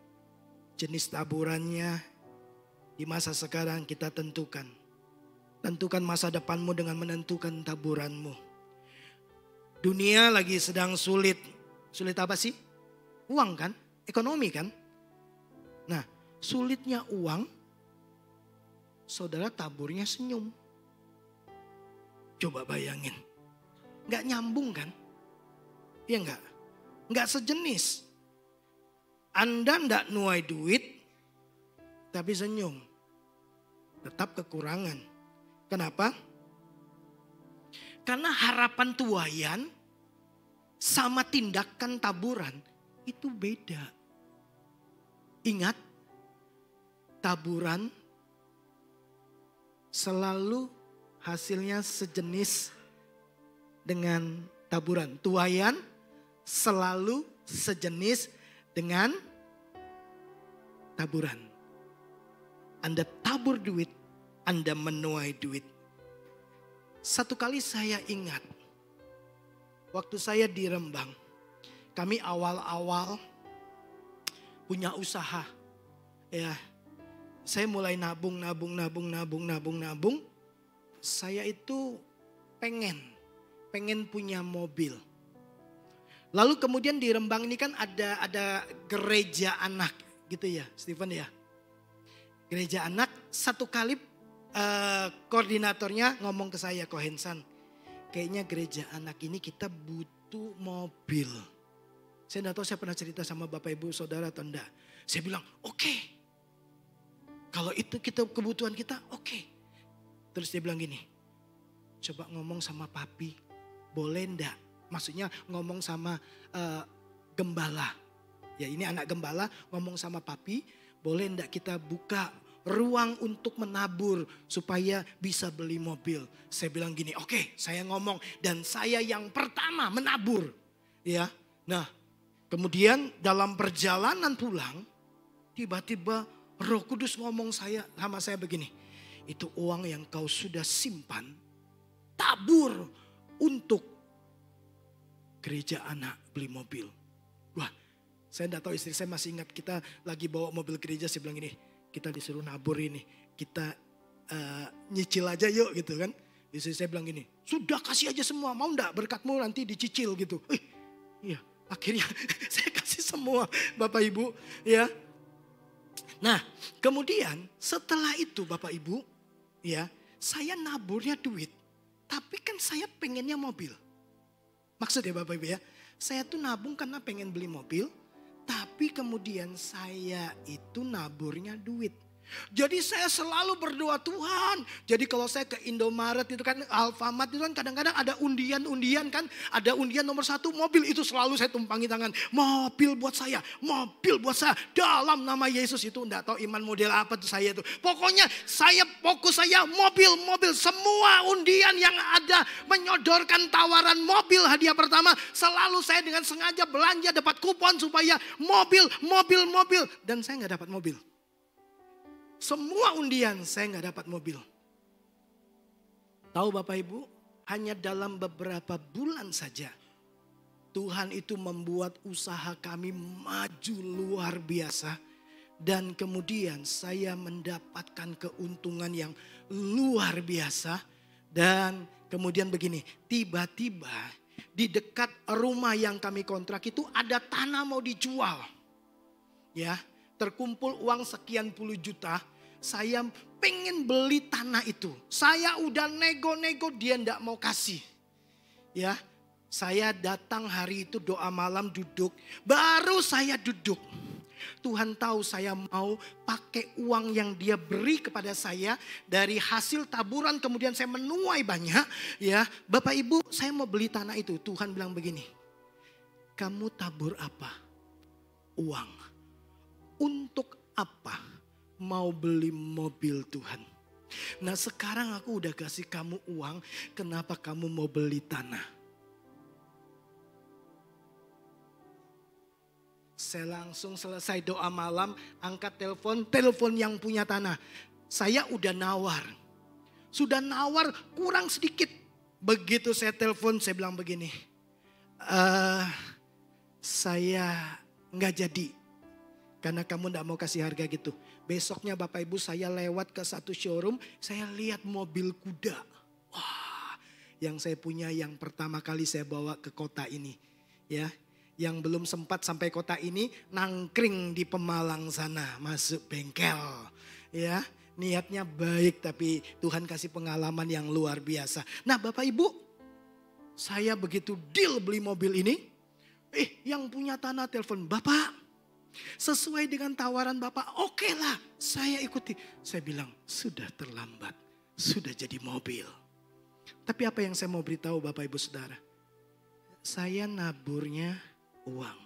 jenis taburannya di masa sekarang kita tentukan. Tentukan masa depanmu dengan menentukan taburanmu. Dunia lagi sedang sulit. Sulit apa sih? Uang kan? Ekonomi kan? Nah, sulitnya uang, saudara taburnya senyum. Coba bayangin. Gak nyambung kan? Iya enggak? Enggak sejenis. Anda enggak nuai duit, tapi senyum. Tetap kekurangan. Kenapa? Karena harapan tuaian sama tindakan taburan itu beda. Ingat, taburan selalu hasilnya sejenis dengan taburan. Tuaian selalu sejenis dengan taburan. Anda tabur duit, Anda menuai duit. Satu kali saya ingat, waktu saya di Rembang, kami awal-awal punya usaha. Ya, saya mulai nabung. Saya itu pengen punya mobil. Lalu kemudian di Rembang ini kan ada gereja anak gitu ya, Stephen ya. Gereja anak, satu kali koordinatornya ngomong ke saya, Kohensan, kayaknya gereja anak ini kita butuh mobil. Saya enggak tahu saya pernah cerita sama Bapak Ibu Saudara atau enggak. Saya bilang, oke. Kalau itu kebutuhan kita, oke. Terus dia bilang gini, coba ngomong sama papi, boleh enggak? Maksudnya ngomong sama gembala. Ya ini anak gembala ngomong sama papi, boleh enggak kita buka ruang untuk menabur supaya bisa beli mobil. Saya bilang gini, oke, saya ngomong dan saya yang pertama menabur. Ya, nah kemudian dalam perjalanan pulang, tiba-tiba Roh Kudus ngomong sama saya begini, itu uang yang kau sudah simpan, tabur untuk gereja anak beli mobil. Wah, saya enggak tahu, istri saya masih ingat kita lagi bawa mobil gereja, saya bilang gini, kita disuruh nabur ini, kita nyicil aja yuk gitu kan. Istri saya bilang gini, sudah kasih aja semua, mau enggak berkatmu nanti dicicil gitu. Iya, akhirnya saya kasih semua Bapak Ibu ya. Nah kemudian setelah itu Bapak Ibu ya, saya naburnya duit. Tapi kan saya pengennya mobil. Maksudnya Bapak Ibu ya, saya tuh nabung karena pengen beli mobil. Tapi kemudian saya itu naburnya duit. Jadi saya selalu berdoa, Tuhan. Jadi kalau saya ke Indomaret itu kan, Alfamart itu kan kadang-kadang ada undian-undian kan. Ada undian nomor 1 mobil, itu selalu saya tumpangi tangan. Mobil buat saya, mobil buat saya. Dalam nama Yesus. Itu enggak tahu iman model apa tuh saya itu. Pokoknya fokus saya mobil. Semua undian yang ada menyodorkan tawaran mobil hadiah pertama. Selalu saya dengan sengaja belanja dapat kupon supaya mobil. Dan saya enggak dapat mobil. Semua undian saya nggak dapat mobil. Tahu Bapak Ibu, hanya dalam beberapa bulan saja Tuhan itu membuat usaha kami maju luar biasa. Dan kemudian saya mendapatkan keuntungan yang luar biasa. Dan kemudian begini, tiba-tiba di dekat rumah yang kami kontrak itu ada tanah mau dijual. Ya, terkumpul uang sekian puluh juta. Saya pengen beli tanah itu. Saya udah nego-nego, dia ndak mau kasih. Ya, saya datang hari itu doa malam duduk. Baru saya duduk. Tuhan tahu saya mau pakai uang yang dia beri kepada saya dari hasil taburan, kemudian saya menuai banyak. Ya, Bapak Ibu, saya mau beli tanah itu. Tuhan bilang begini, kamu tabur apa? Uang. Untuk apa? Mau beli mobil Tuhan. Nah sekarang aku udah kasih kamu uang, kenapa kamu mau beli tanah? Saya langsung selesai doa malam, angkat telepon yang punya tanah. Saya udah nawar. Sudah nawar kurang sedikit. Begitu saya telepon, saya bilang begini, saya nggak jadi. Karena kamu gak mau kasih harga gitu. Besoknya Bapak Ibu saya lewat ke satu showroom. Saya lihat mobil kuda. Wah, yang saya punya yang pertama kali saya bawa ke kota ini. Ya, yang belum sempat sampai kota ini, nangkring di Pemalang sana. Masuk bengkel. Ya, niatnya baik tapi Tuhan kasih pengalaman yang luar biasa. Nah Bapak Ibu, saya begitu deal beli mobil ini. Yang punya tanah telepon, Bapak. Sesuai dengan tawaran Bapak, oke lah saya ikuti. Saya bilang sudah terlambat, sudah jadi mobil. Tapi apa yang saya mau beritahu Bapak Ibu Saudara, saya naburnya uang.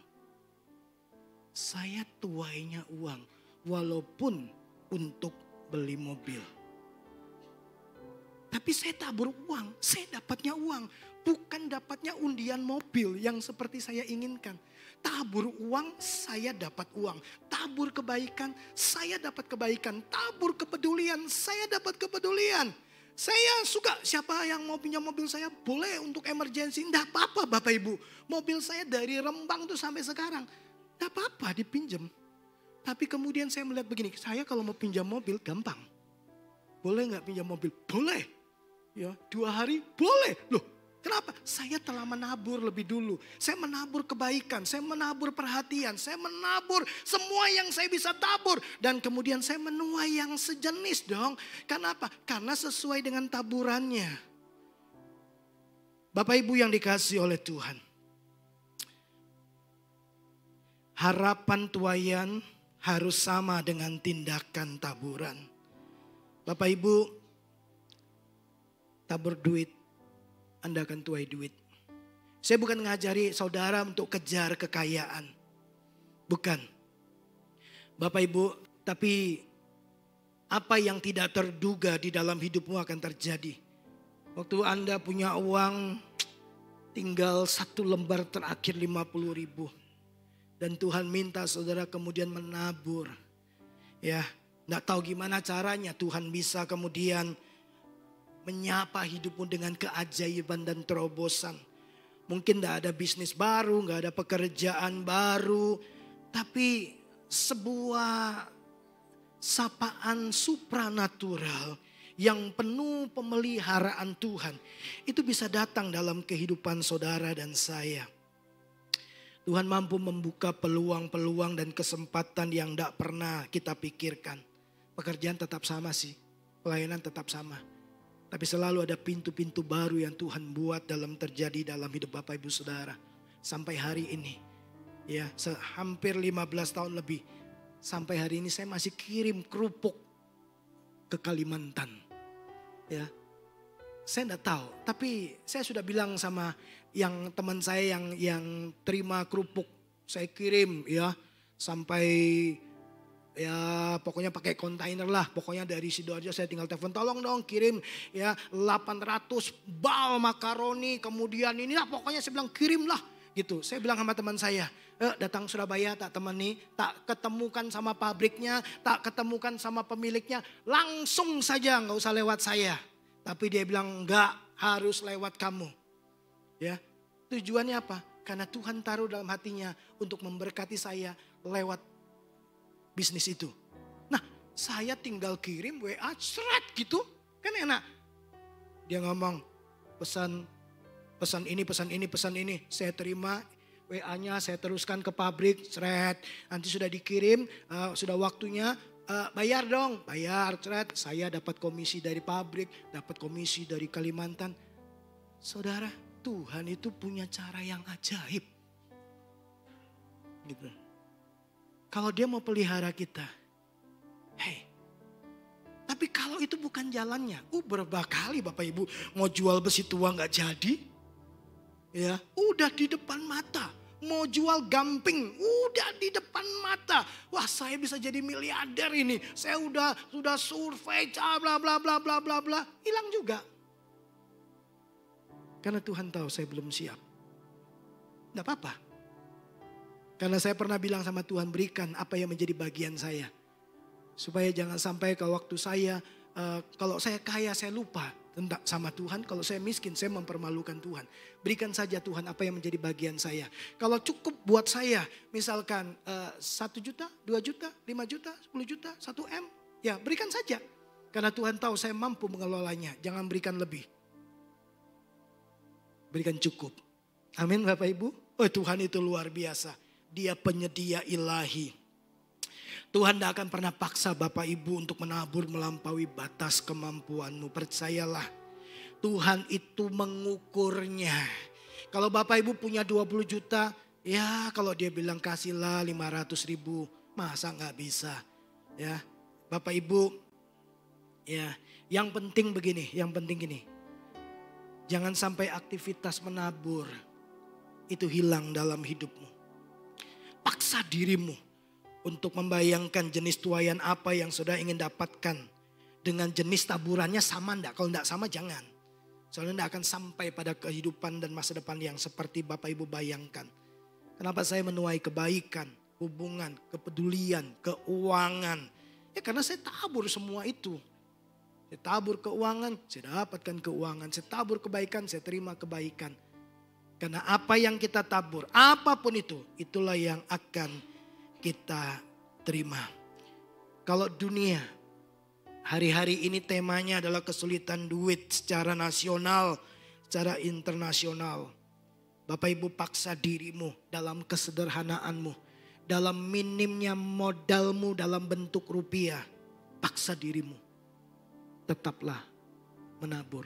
Saya tuainya uang, walaupun untuk beli mobil. Tapi saya tabur uang, saya dapatnya uang. Bukan dapatnya undian mobil yang seperti saya inginkan. Tabur uang, saya dapat uang. Tabur kebaikan, saya dapat kebaikan. Tabur kepedulian, saya dapat kepedulian. Saya suka, siapa yang mau pinjam mobil saya boleh untuk emergency. Enggak apa-apa Bapak Ibu. Mobil saya dari Rembang tuh sampai sekarang. Enggak apa-apa dipinjam. Tapi kemudian saya melihat begini, saya kalau mau pinjam mobil gampang. Boleh nggak pinjam mobil? Boleh. Ya, 2 hari boleh. Loh, kenapa? Saya telah menabur lebih dulu. Saya menabur kebaikan, saya menabur perhatian, saya menabur semua yang saya bisa tabur. Dan kemudian saya menuai yang sejenis dong. Kenapa? Karena sesuai dengan taburannya. Bapak Ibu yang dikasihi oleh Tuhan. Harapan tuaian harus sama dengan tindakan taburan. Bapak Ibu, tabur duit, Anda akan tuai duit. Saya bukan ngajari saudara untuk kejar kekayaan. Bukan. Bapak Ibu, tapi apa yang tidak terduga di dalam hidupmu akan terjadi. Waktu Anda punya uang tinggal 1 lembar terakhir 50.000. Dan Tuhan minta saudara kemudian menabur. Ya, enggak tahu gimana caranya Tuhan bisa kemudian menyapa hidupmu dengan keajaiban dan terobosan. Mungkin enggak ada bisnis baru, enggak ada pekerjaan baru. Tapi sebuah sapaan supranatural yang penuh pemeliharaan Tuhan. Itu bisa datang dalam kehidupan saudara dan saya. Tuhan mampu membuka peluang-peluang dan kesempatan yang tidak pernah kita pikirkan. Pekerjaan tetap sama sih, pelayanan tetap sama. Tapi selalu ada pintu-pintu baru yang Tuhan buat terjadi dalam hidup Bapak Ibu Saudara. Sampai hari ini, ya hampir 15 tahun lebih. Sampai hari ini saya masih kirim kerupuk ke Kalimantan. Ya, saya enggak tahu, tapi saya sudah bilang sama yang teman saya yang terima kerupuk, saya kirim ya sampai ya pokoknya pakai kontainer lah. Pokoknya dari Sidoarjo saya tinggal telepon, tolong dong kirim ya 800 bal makaroni. Kemudian inilah pokoknya saya bilang kirim lah gitu. Saya bilang sama teman saya, datang Surabaya tak temani, tak ketemukan sama pabriknya, tak ketemukan sama pemiliknya. Langsung saja gak usah lewat saya. Tapi dia bilang enggak, harus lewat kamu. Ya, tujuannya apa? Karena Tuhan taruh dalam hatinya untuk memberkati saya lewat bisnis itu. Nah, saya tinggal kirim WA seret gitu, kan enak. Dia ngomong pesan ini. Saya terima WA-nya, saya teruskan ke pabrik, seret. Nanti sudah dikirim, sudah waktunya, bayar dong, bayar, seret. Saya dapat komisi dari pabrik, dapat komisi dari Kalimantan. Saudara, Tuhan itu punya cara yang ajaib. Gitu. Kalau dia mau pelihara kita, hey. Tapi kalau itu bukan jalannya, berapa kali Bapak Ibu mau jual besi tua gak jadi. Ya, udah di depan mata. Mau jual gamping, udah di depan mata. Wah, saya bisa jadi miliarder ini. Saya sudah survei, bla bla bla bla bla bla. Hilang juga. Karena Tuhan tahu saya belum siap. Gak apa-apa. Karena saya pernah bilang sama Tuhan, berikan apa yang menjadi bagian saya. Supaya jangan sampai kalau waktu saya, kalau saya kaya saya lupa tentang sama Tuhan. Kalau saya miskin saya mempermalukan Tuhan. Berikan saja Tuhan apa yang menjadi bagian saya. Kalau cukup buat saya misalkan 1 juta, 2 juta, 5 juta, 10 juta, 1 M. Ya berikan saja. Karena Tuhan tahu saya mampu mengelolanya. Jangan berikan lebih. Berikan cukup. Amin Bapak Ibu. Oh Tuhan itu luar biasa. Dia penyedia ilahi. Tuhan tidak akan pernah paksa Bapak Ibu untuk menabur melampaui batas kemampuanmu. Percayalah, Tuhan itu mengukurnya. Kalau Bapak Ibu punya 20 juta, ya kalau dia bilang kasihlah 500.000, masa gak bisa. Ya, Bapak Ibu, ya yang penting begini, jangan sampai aktivitas menabur itu hilang dalam hidupmu. Paksa dirimu untuk membayangkan jenis tuaian apa yang saudara ingin dapatkan. Dengan jenis taburannya sama enggak? Kalau enggak sama jangan. Soalnya enggak akan sampai pada kehidupan dan masa depan yang seperti Bapak Ibu bayangkan. Kenapa saya menuai kebaikan, hubungan, kepedulian, keuangan? Ya karena saya tabur semua itu. Saya tabur keuangan, saya dapatkan keuangan. Saya tabur kebaikan, saya terima kebaikan. Karena apa yang kita tabur, apapun itu, itulah yang akan kita terima. Kalau dunia, hari-hari ini temanya adalah kesulitan duit secara nasional, secara internasional. Bapak Ibu paksa dirimu dalam kesederhanaanmu, dalam minimnya modalmu dalam bentuk rupiah. Paksa dirimu, tetaplah menabur.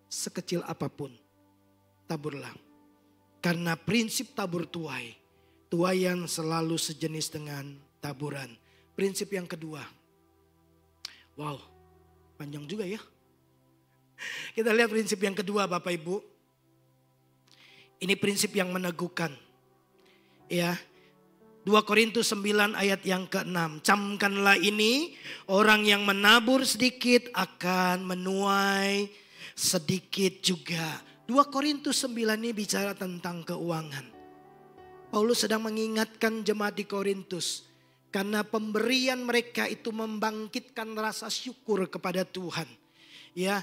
Sekecil apapun, taburlah. Karena prinsip tabur tuai, tuaian selalu sejenis dengan taburan. Prinsip yang kedua, wow panjang juga ya. Kita lihat prinsip yang kedua Bapak Ibu. Ini prinsip yang meneguhkan. Ya, 2 Korintus 9 ayat yang ke-6. Camkanlah ini, orang yang menabur sedikit akan menuai sedikit juga. 2 Korintus 9 ini bicara tentang keuangan. Paulus sedang mengingatkan jemaat di Korintus. Karena pemberian mereka itu membangkitkan rasa syukur kepada Tuhan. Ya,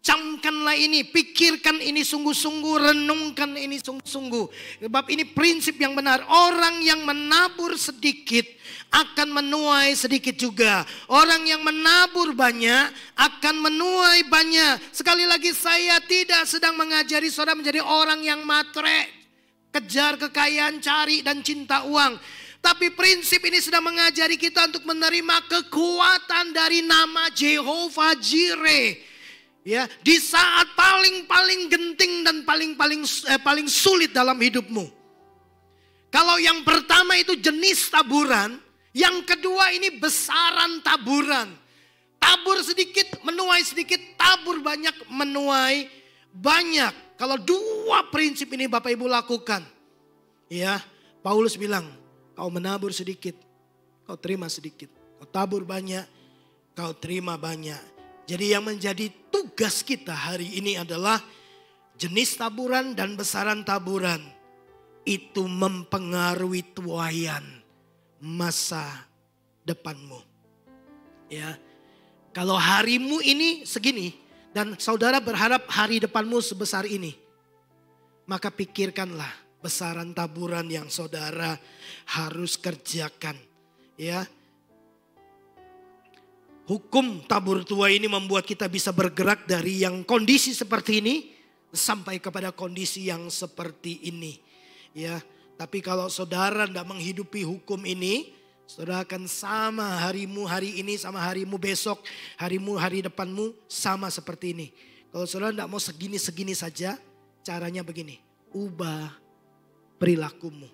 camkanlah ini, pikirkan ini sungguh-sungguh, renungkan ini sungguh-sungguh. Sebab ini prinsip yang benar. Orang yang menabur sedikit akan menuai sedikit juga. Orang yang menabur banyak akan menuai banyak. Sekali lagi, saya tidak sedang mengajari saudara menjadi orang yang matre, kejar kekayaan, cari dan cinta uang. Tapi prinsip ini sedang mengajari kita untuk menerima kekuatan dari nama Jehovah Jireh. Ya, di saat paling genting dan paling sulit dalam hidupmu. Kalau yang pertama itu jenis taburan, yang kedua ini besaran taburan. Tabur sedikit menuai sedikit, tabur banyak menuai banyak. Kalau dua prinsip ini Bapak Ibu lakukan, ya, Paulus bilang, kau menabur sedikit, kau terima sedikit. Kau tabur banyak, kau terima banyak. Jadi yang menjadi tugas kita hari ini adalah jenis taburan dan besaran taburan. Itu mempengaruhi tuaian masa depanmu. Ya, kalau harimu ini segini dan saudara berharap hari depanmu sebesar ini, maka pikirkanlah besaran taburan yang saudara harus kerjakan. Ya. Hukum tabur tuai ini membuat kita bisa bergerak dari yang kondisi seperti ini sampai kepada kondisi yang seperti ini. Ya, tapi kalau saudara tidak menghidupi hukum ini, saudara akan sama harimu hari ini sama harimu besok, harimu hari depanmu sama seperti ini. Kalau saudara tidak mau segini-segini saja, caranya begini, ubah perilakumu.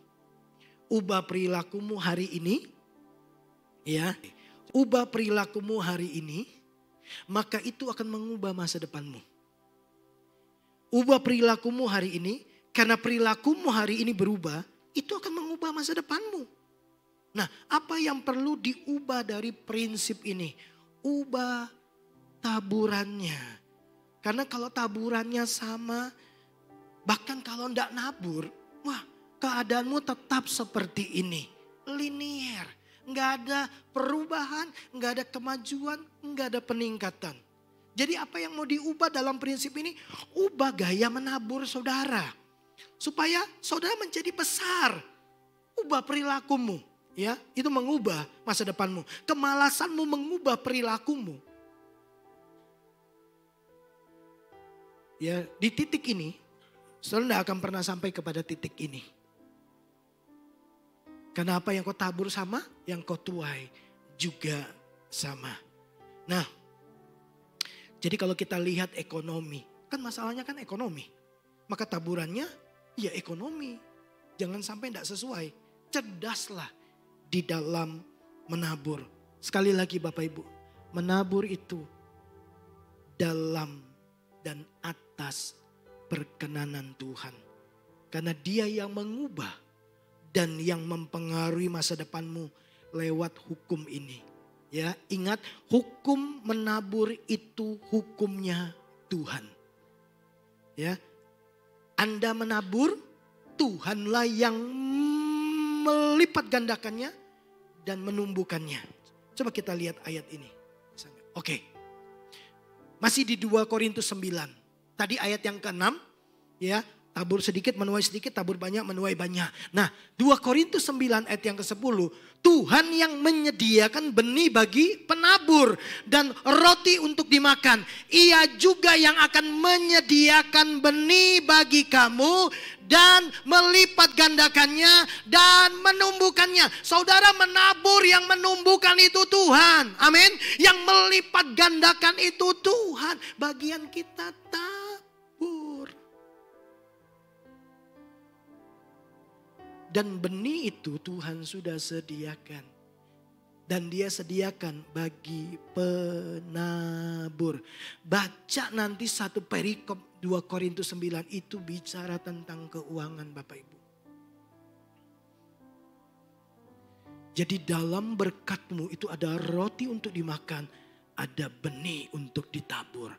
Ubah perilakumu hari ini, ya. Ubah perilakumu hari ini, maka itu akan mengubah masa depanmu. Ubah perilakumu hari ini, karena perilakumu hari ini berubah, itu akan mengubah masa depanmu. Nah, apa yang perlu diubah dari prinsip ini? Ubah taburannya. Karena kalau taburannya sama, bahkan kalau tidak nabur, wah, keadaanmu tetap seperti ini. Linier. Nggak ada perubahan, nggak ada kemajuan, nggak ada peningkatan. Jadi apa yang mau diubah dalam prinsip ini? Ubah gaya menabur saudara. Supaya saudara menjadi besar. Ubah perilakumu. Ya, itu mengubah masa depanmu. Kemalasanmu mengubah perilakumu. Ya, di titik ini, saudara tidak akan pernah sampai kepada titik ini. Karena apa yang kau tabur sama, yang kau tuai juga sama. Nah, jadi kalau kita lihat ekonomi, kan masalahnya kan ekonomi. Maka taburannya ya ekonomi. Jangan sampai tidak sesuai. Cerdaslah di dalam menabur. Sekali lagi Bapak Ibu, menabur itu dalam dan atas perkenanan Tuhan. Karena Dia yang mengubah dan yang mempengaruhi masa depanmu lewat hukum ini. Ya, ingat hukum menabur itu hukumnya Tuhan. Ya, Anda menabur, Tuhanlah yang melipat gandakannya dan menumbuhkannya. Coba kita lihat ayat ini. Oke. Masih di 2 Korintus 9. Tadi ayat yang ke-6, ya. Tabur sedikit menuai sedikit, tabur banyak menuai banyak. Nah, 2 Korintus 9 ayat yang ke-10. Tuhan yang menyediakan benih bagi penabur dan roti untuk dimakan. Ia juga yang akan menyediakan benih bagi kamu dan melipat gandakannya dan menumbuhkannya. Saudara, menabur yang menumbuhkan itu Tuhan. Amin. Yang melipat gandakan itu Tuhan. Bagian kita tabur. Dan benih itu Tuhan sudah sediakan. Dan Dia sediakan bagi penabur. Baca nanti satu perikop 2 Korintus 9 itu bicara tentang keuangan Bapak Ibu. Jadi dalam berkat-Mu itu ada roti untuk dimakan, ada benih untuk ditabur.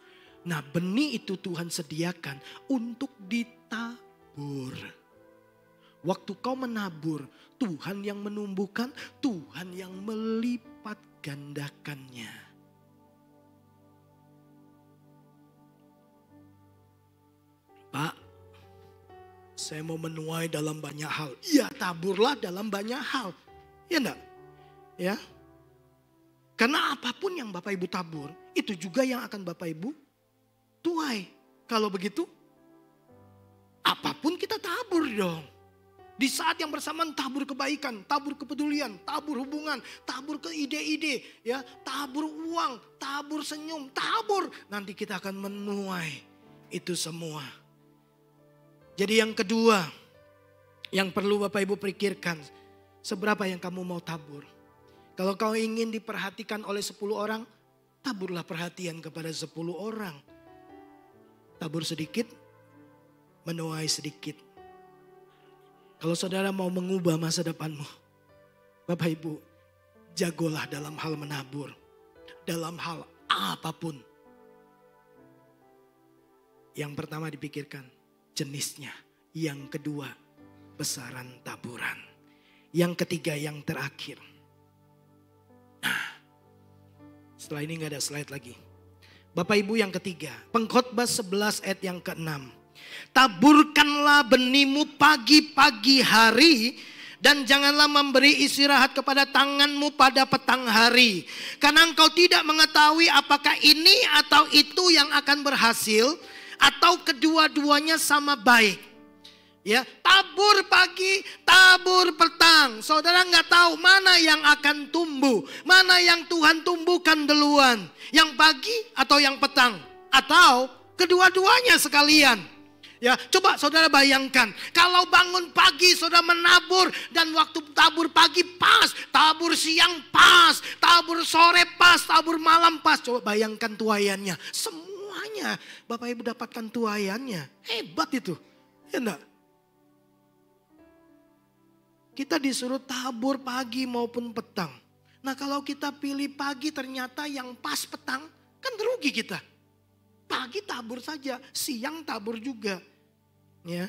Nah, benih itu Tuhan sediakan untuk ditabur. Waktu kau menabur, Tuhan yang menumbuhkan, Tuhan yang melipat gandakannya. Pak, saya mau menuai dalam banyak hal. Ya, taburlah dalam banyak hal. Ya enggak? Ya. Karena apapun yang Bapak Ibu tabur, itu juga yang akan Bapak Ibu tuai. Kalau begitu, apapun kita tabur dong. Di saat yang bersamaan tabur kebaikan, tabur kepedulian, tabur hubungan, tabur ke ide-ide, ya, tabur uang, tabur senyum, tabur. Nanti kita akan menuai itu semua. Jadi yang kedua, yang perlu Bapak Ibu pikirkan, seberapa yang kamu mau tabur. Kalau kau ingin diperhatikan oleh 10 orang, taburlah perhatian kepada 10 orang. Tabur sedikit, menuai sedikit. Kalau saudara mau mengubah masa depanmu, Bapak Ibu, jagolah dalam hal menabur. Dalam hal apapun. Yang pertama dipikirkan, jenisnya. Yang kedua, besaran taburan. Yang ketiga, yang terakhir. Nah, setelah ini gak ada slide lagi. Bapak Ibu yang ketiga, Pengkhotbah 11 ayat yang ke-6. Taburkanlah benihmu pagi-pagi hari dan janganlah memberi istirahat kepada tanganmu pada petang hari. Karena engkau tidak mengetahui apakah ini atau itu yang akan berhasil atau kedua-duanya sama baik. Ya, tabur pagi, tabur petang. Saudara nggak tahu mana yang akan tumbuh, mana yang Tuhan tumbuhkan duluan, yang pagi atau yang petang, atau kedua-duanya sekalian. Ya, coba saudara bayangkan, kalau bangun pagi saudara menabur dan waktu tabur pagi pas, tabur siang pas, tabur sore pas, tabur malam pas. Coba bayangkan tuaiannya, semuanya Bapak Ibu dapatkan tuaiannya. Hebat itu, ya enggak? Kita disuruh tabur pagi maupun petang. Nah, kalau kita pilih pagi ternyata yang pas petang, kan rugi kita. Pagi tabur saja, siang tabur juga. Ya.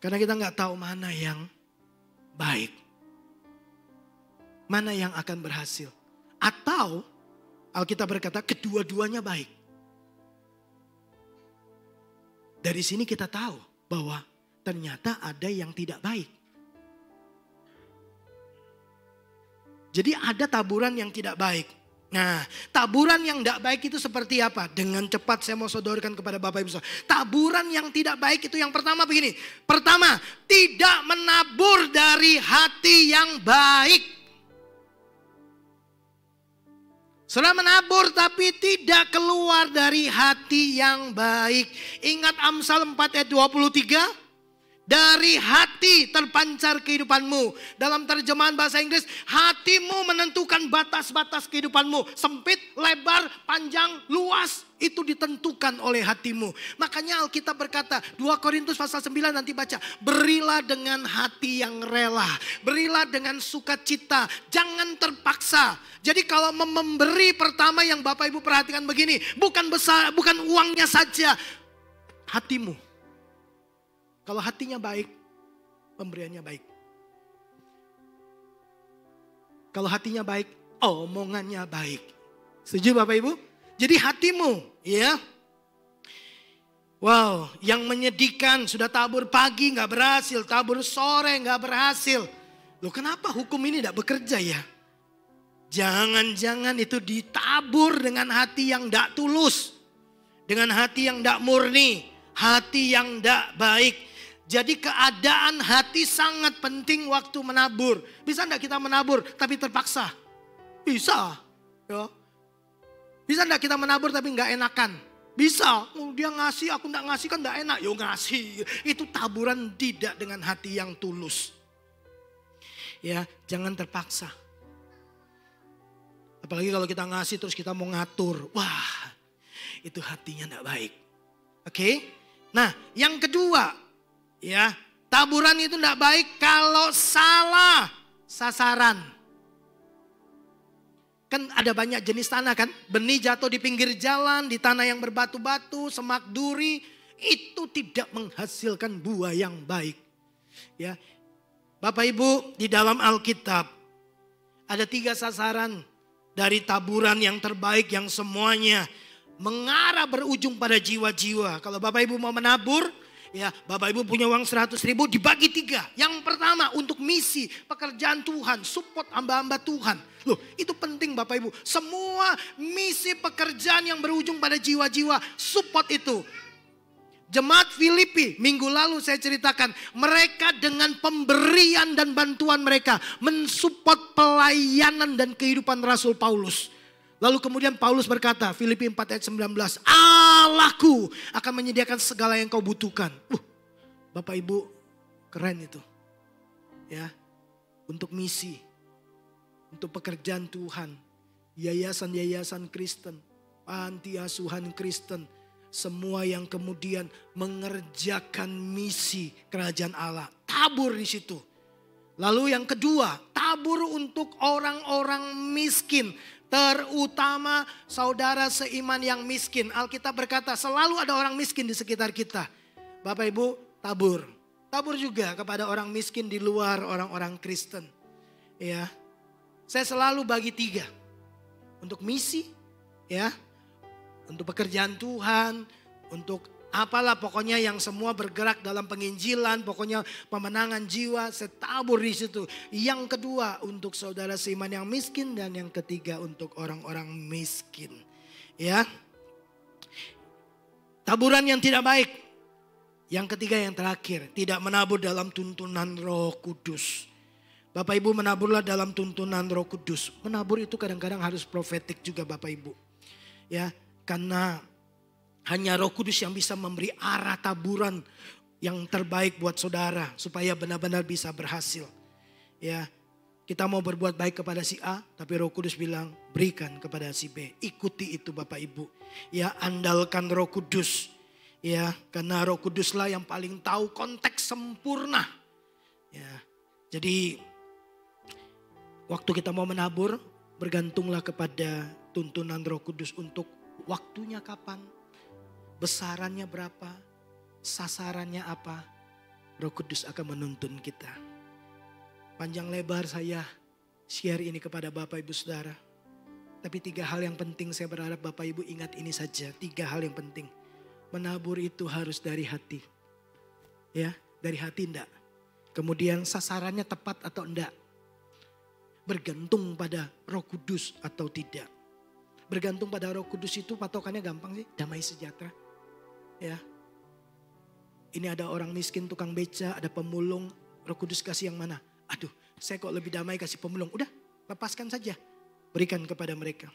Karena kita nggak tahu mana yang baik. Mana yang akan berhasil. Atau Alkitab berkata kedua-duanya baik. Dari sini kita tahu bahwa ternyata ada yang tidak baik. Jadi ada taburan yang tidak baik. Nah, taburan yang tidak baik itu seperti apa? Dengan cepat saya mau sodorkan kepada Bapak Ibu. Taburan yang tidak baik itu yang pertama begini. Pertama, tidak menabur dari hati yang baik. Saudara menabur tapi tidak keluar dari hati yang baik. Ingat Amsal 4 ayat 23? Dari hati terpancar kehidupanmu. Dalam terjemahan bahasa Inggris, hatimu menentukan batas-batas kehidupanmu. Sempit, lebar, panjang, luas, itu ditentukan oleh hatimu. Makanya Alkitab berkata, 2 Korintus pasal 9 nanti baca. Berilah dengan hati yang rela. Berilah dengan sukacita. Jangan terpaksa. Jadi kalau memberi pertama yang Bapak Ibu perhatikan begini. Bukan besar, bukan uangnya saja. Hatimu. Kalau hatinya baik, pemberiannya baik. Kalau hatinya baik, omongannya baik. Setuju Bapak Ibu? Jadi hatimu, ya. Wow, yang menyedihkan sudah tabur pagi nggak berhasil, tabur sore nggak berhasil. Loh, kenapa hukum ini tidak bekerja ya? Jangan-jangan itu ditabur dengan hati yang tidak tulus, dengan hati yang tidak murni, hati yang tidak baik. Jadi keadaan hati sangat penting waktu menabur. Bisa enggak kita menabur tapi terpaksa? Bisa. Ya. Bisa enggak kita menabur tapi enggak enakan? Bisa. Oh, dia ngasih, aku enggak ngasih kan enggak enak. Yo ngasih. Itu taburan tidak dengan hati yang tulus. Ya, jangan terpaksa. Apalagi kalau kita ngasih terus kita mau ngatur. Wah, itu hatinya enggak baik. Oke? Nah, yang kedua. Ya, Taburan itu tidak baik kalau salah sasaran. Kan ada banyak jenis tanah kan. Benih jatuh di pinggir jalan, di tanah yang berbatu-batu, semak duri. Itu tidak menghasilkan buah yang baik. Ya, Bapak Ibu, di dalam Alkitab ada 3 sasaran dari taburan yang terbaik yang semuanya mengarah berujung pada jiwa-jiwa. Kalau Bapak Ibu mau menabur, ya Bapak Ibu punya uang 100.000 dibagi 3. Yang pertama untuk misi, pekerjaan Tuhan, support hamba-hamba Tuhan. Loh, itu penting Bapak Ibu. Semua misi pekerjaan yang berujung pada jiwa-jiwa, support itu. Jemaat Filipi, minggu lalu saya ceritakan, mereka dengan pemberian dan bantuan mereka mensupport pelayanan dan kehidupan Rasul Paulus. Lalu kemudian Paulus berkata, Filipi 4 ayat 19, Allahku akan menyediakan segala yang kau butuhkan. Bapak Ibu, keren itu. Ya, untuk misi, untuk pekerjaan Tuhan, yayasan-yayasan Kristen, panti asuhan Kristen, semua yang kemudian mengerjakan misi kerajaan Allah. Tabur di situ. Lalu yang kedua, tabur untuk orang-orang miskin. Terutama saudara seiman yang miskin. Alkitab berkata selalu ada orang miskin di sekitar kita. Bapak Ibu, tabur. Tabur juga kepada orang miskin di luar orang-orang Kristen. Ya, saya selalu bagi 3. Untuk misi, ya. Untuk pekerjaan Tuhan, untuk apalah pokoknya yang semua bergerak dalam penginjilan, pokoknya pemenangan jiwa, saya tabur di situ. Yang kedua untuk saudara seiman yang miskin dan yang ketiga untuk orang-orang miskin. Ya. Taburan yang tidak baik. Yang ketiga yang terakhir, tidak menabur dalam tuntunan Roh Kudus. Bapak Ibu, menaburlah dalam tuntunan Roh Kudus. Menabur itu kadang-kadang harus profetik juga Bapak Ibu. Ya. Karena hanya Roh Kudus yang bisa memberi arah taburan yang terbaik buat saudara. Supaya benar-benar bisa berhasil. Ya, kita mau berbuat baik kepada si A. Tapi Roh Kudus bilang berikan kepada si B. Ikuti itu Bapak Ibu. Ya, andalkan Roh Kudus. Ya, karena Roh Kuduslah yang paling tahu konteks sempurna. Ya, jadi waktu kita mau menabur, bergantunglah kepada tuntunan Roh Kudus untuk waktunya kapan, besarannya berapa, sasarannya apa, Roh Kudus akan menuntun kita. Panjang lebar saya share ini kepada Bapak Ibu Saudara. Tapi 3 hal yang penting saya berharap Bapak Ibu ingat ini saja. 3 hal yang penting. Menabur itu harus dari hati. Ya, dari hati enggak. Kemudian sasarannya tepat atau enggak. Bergantung pada Roh Kudus atau tidak. Bergantung pada Roh Kudus itu patokannya gampang sih. Damai sejahtera. Ya. Ini ada orang miskin tukang beca, ada pemulung. Roh Kudus kasih yang mana? Aduh, saya kok lebih damai kasih pemulung. Udah, lepaskan saja. Berikan kepada mereka.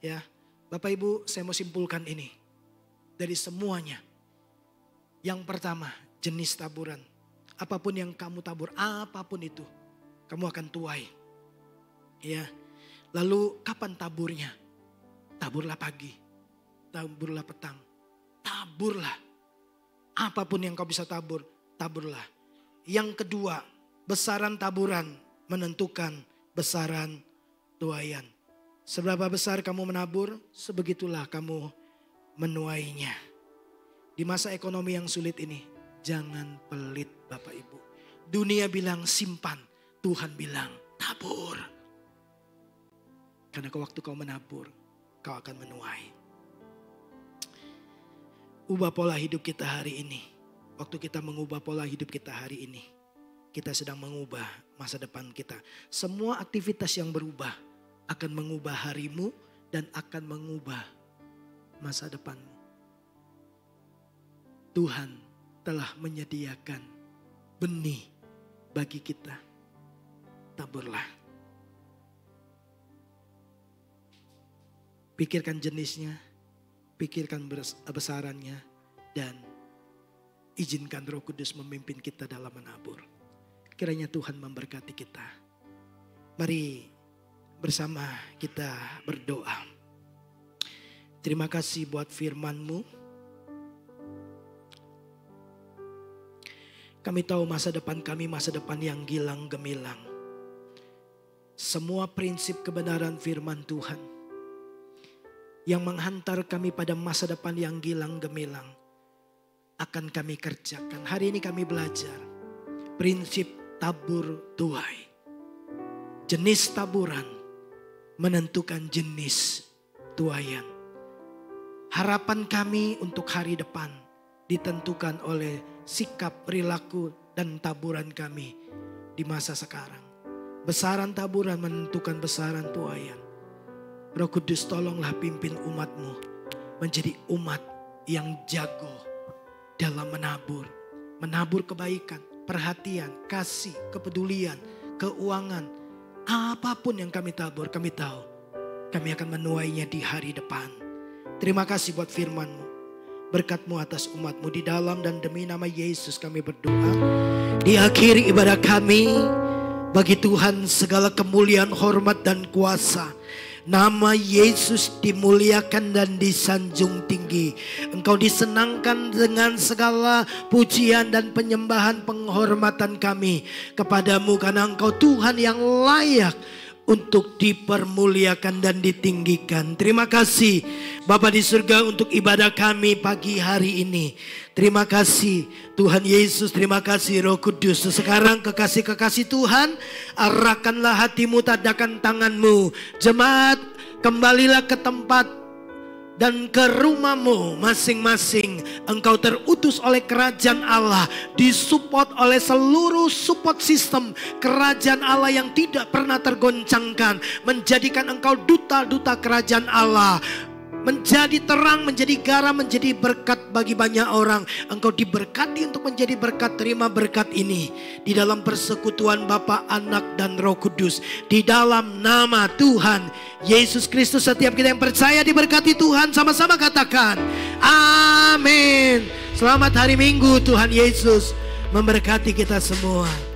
Ya. Bapak Ibu, saya mau simpulkan ini. Dari semuanya. Yang pertama, jenis taburan. Apapun yang kamu tabur, apapun itu. Kamu akan tuai. Ya. Lalu kapan taburnya? Taburlah pagi, taburlah petang, taburlah. Apapun yang kau bisa tabur, taburlah. Yang kedua, besaran taburan menentukan besaran tuaian. Seberapa besar kamu menabur, sebegitulah kamu menuainya. Di masa ekonomi yang sulit ini, jangan pelit Bapak Ibu. Dunia bilang simpan, Tuhan bilang tabur. Karena waktu kau menabur, kau akan menuai. Ubah pola hidup kita hari ini. Waktu kita mengubah pola hidup kita hari ini, kita sedang mengubah masa depan kita. Semua aktivitas yang berubah akan mengubah harimu dan akan mengubah masa depanmu. Tuhan telah menyediakan benih bagi kita. Taburlah. Pikirkan jenisnya, pikirkan besarannya, dan izinkan Roh Kudus memimpin kita dalam menabur. Kiranya Tuhan memberkati kita. Mari bersama kita berdoa. Terima kasih buat firman-Mu Kami tahu masa depan kami masa depan yang gilang gemilang. Semua prinsip kebenaran firman Tuhan yang menghantar kami pada masa depan yang gilang gemilang akan kami kerjakan. Hari ini kami belajar prinsip tabur tuai. Jenis taburan menentukan jenis tuaian. Harapan kami untuk hari depan ditentukan oleh sikap, perilaku, dan taburan kami di masa sekarang. Besaran taburan menentukan besaran tuaian. Roh Kudus, tolonglah pimpin umat-Mu menjadi umat yang jago dalam menabur. Menabur kebaikan, perhatian, kasih, kepedulian, keuangan. Apapun yang kami tabur, kami tahu kami akan menuainya di hari depan. Terima kasih buat firman-Mu. Berkat-Mu atas umat-Mu di dalam dan demi nama Yesus kami berdoa. Di akhir ibadah kami, bagi Tuhan segala kemuliaan, hormat dan kuasa. Nama Yesus dimuliakan dan disanjung tinggi. Engkau disenangkan dengan segala pujian dan penyembahan penghormatan kami kepadamu. Karena Engkau Tuhan yang layak untuk dipermuliakan dan ditinggikan. Terima kasih Bapa di surga untuk ibadah kami pagi hari ini. Terima kasih Tuhan Yesus, terima kasih Roh Kudus. Sekarang kekasih-kekasih Tuhan, arahkanlah hatimu, tadakan tanganmu. Jemaat, kembalilah ke tempat dan ke rumahmu masing-masing. Engkau terutus oleh kerajaan Allah, disupport oleh seluruh support system kerajaan Allah yang tidak pernah tergoncangkan, menjadikan engkau duta-duta kerajaan Allah, menjadi terang, menjadi garam, menjadi berkat bagi banyak orang. Engkau diberkati untuk menjadi berkat. Terima berkat ini di dalam persekutuan Bapa, Anak dan Roh Kudus, di dalam nama Tuhan Yesus Kristus. Setiap kita yang percaya diberkati Tuhan, sama-sama katakan amin. Selamat hari Minggu. Tuhan Yesus memberkati kita semua.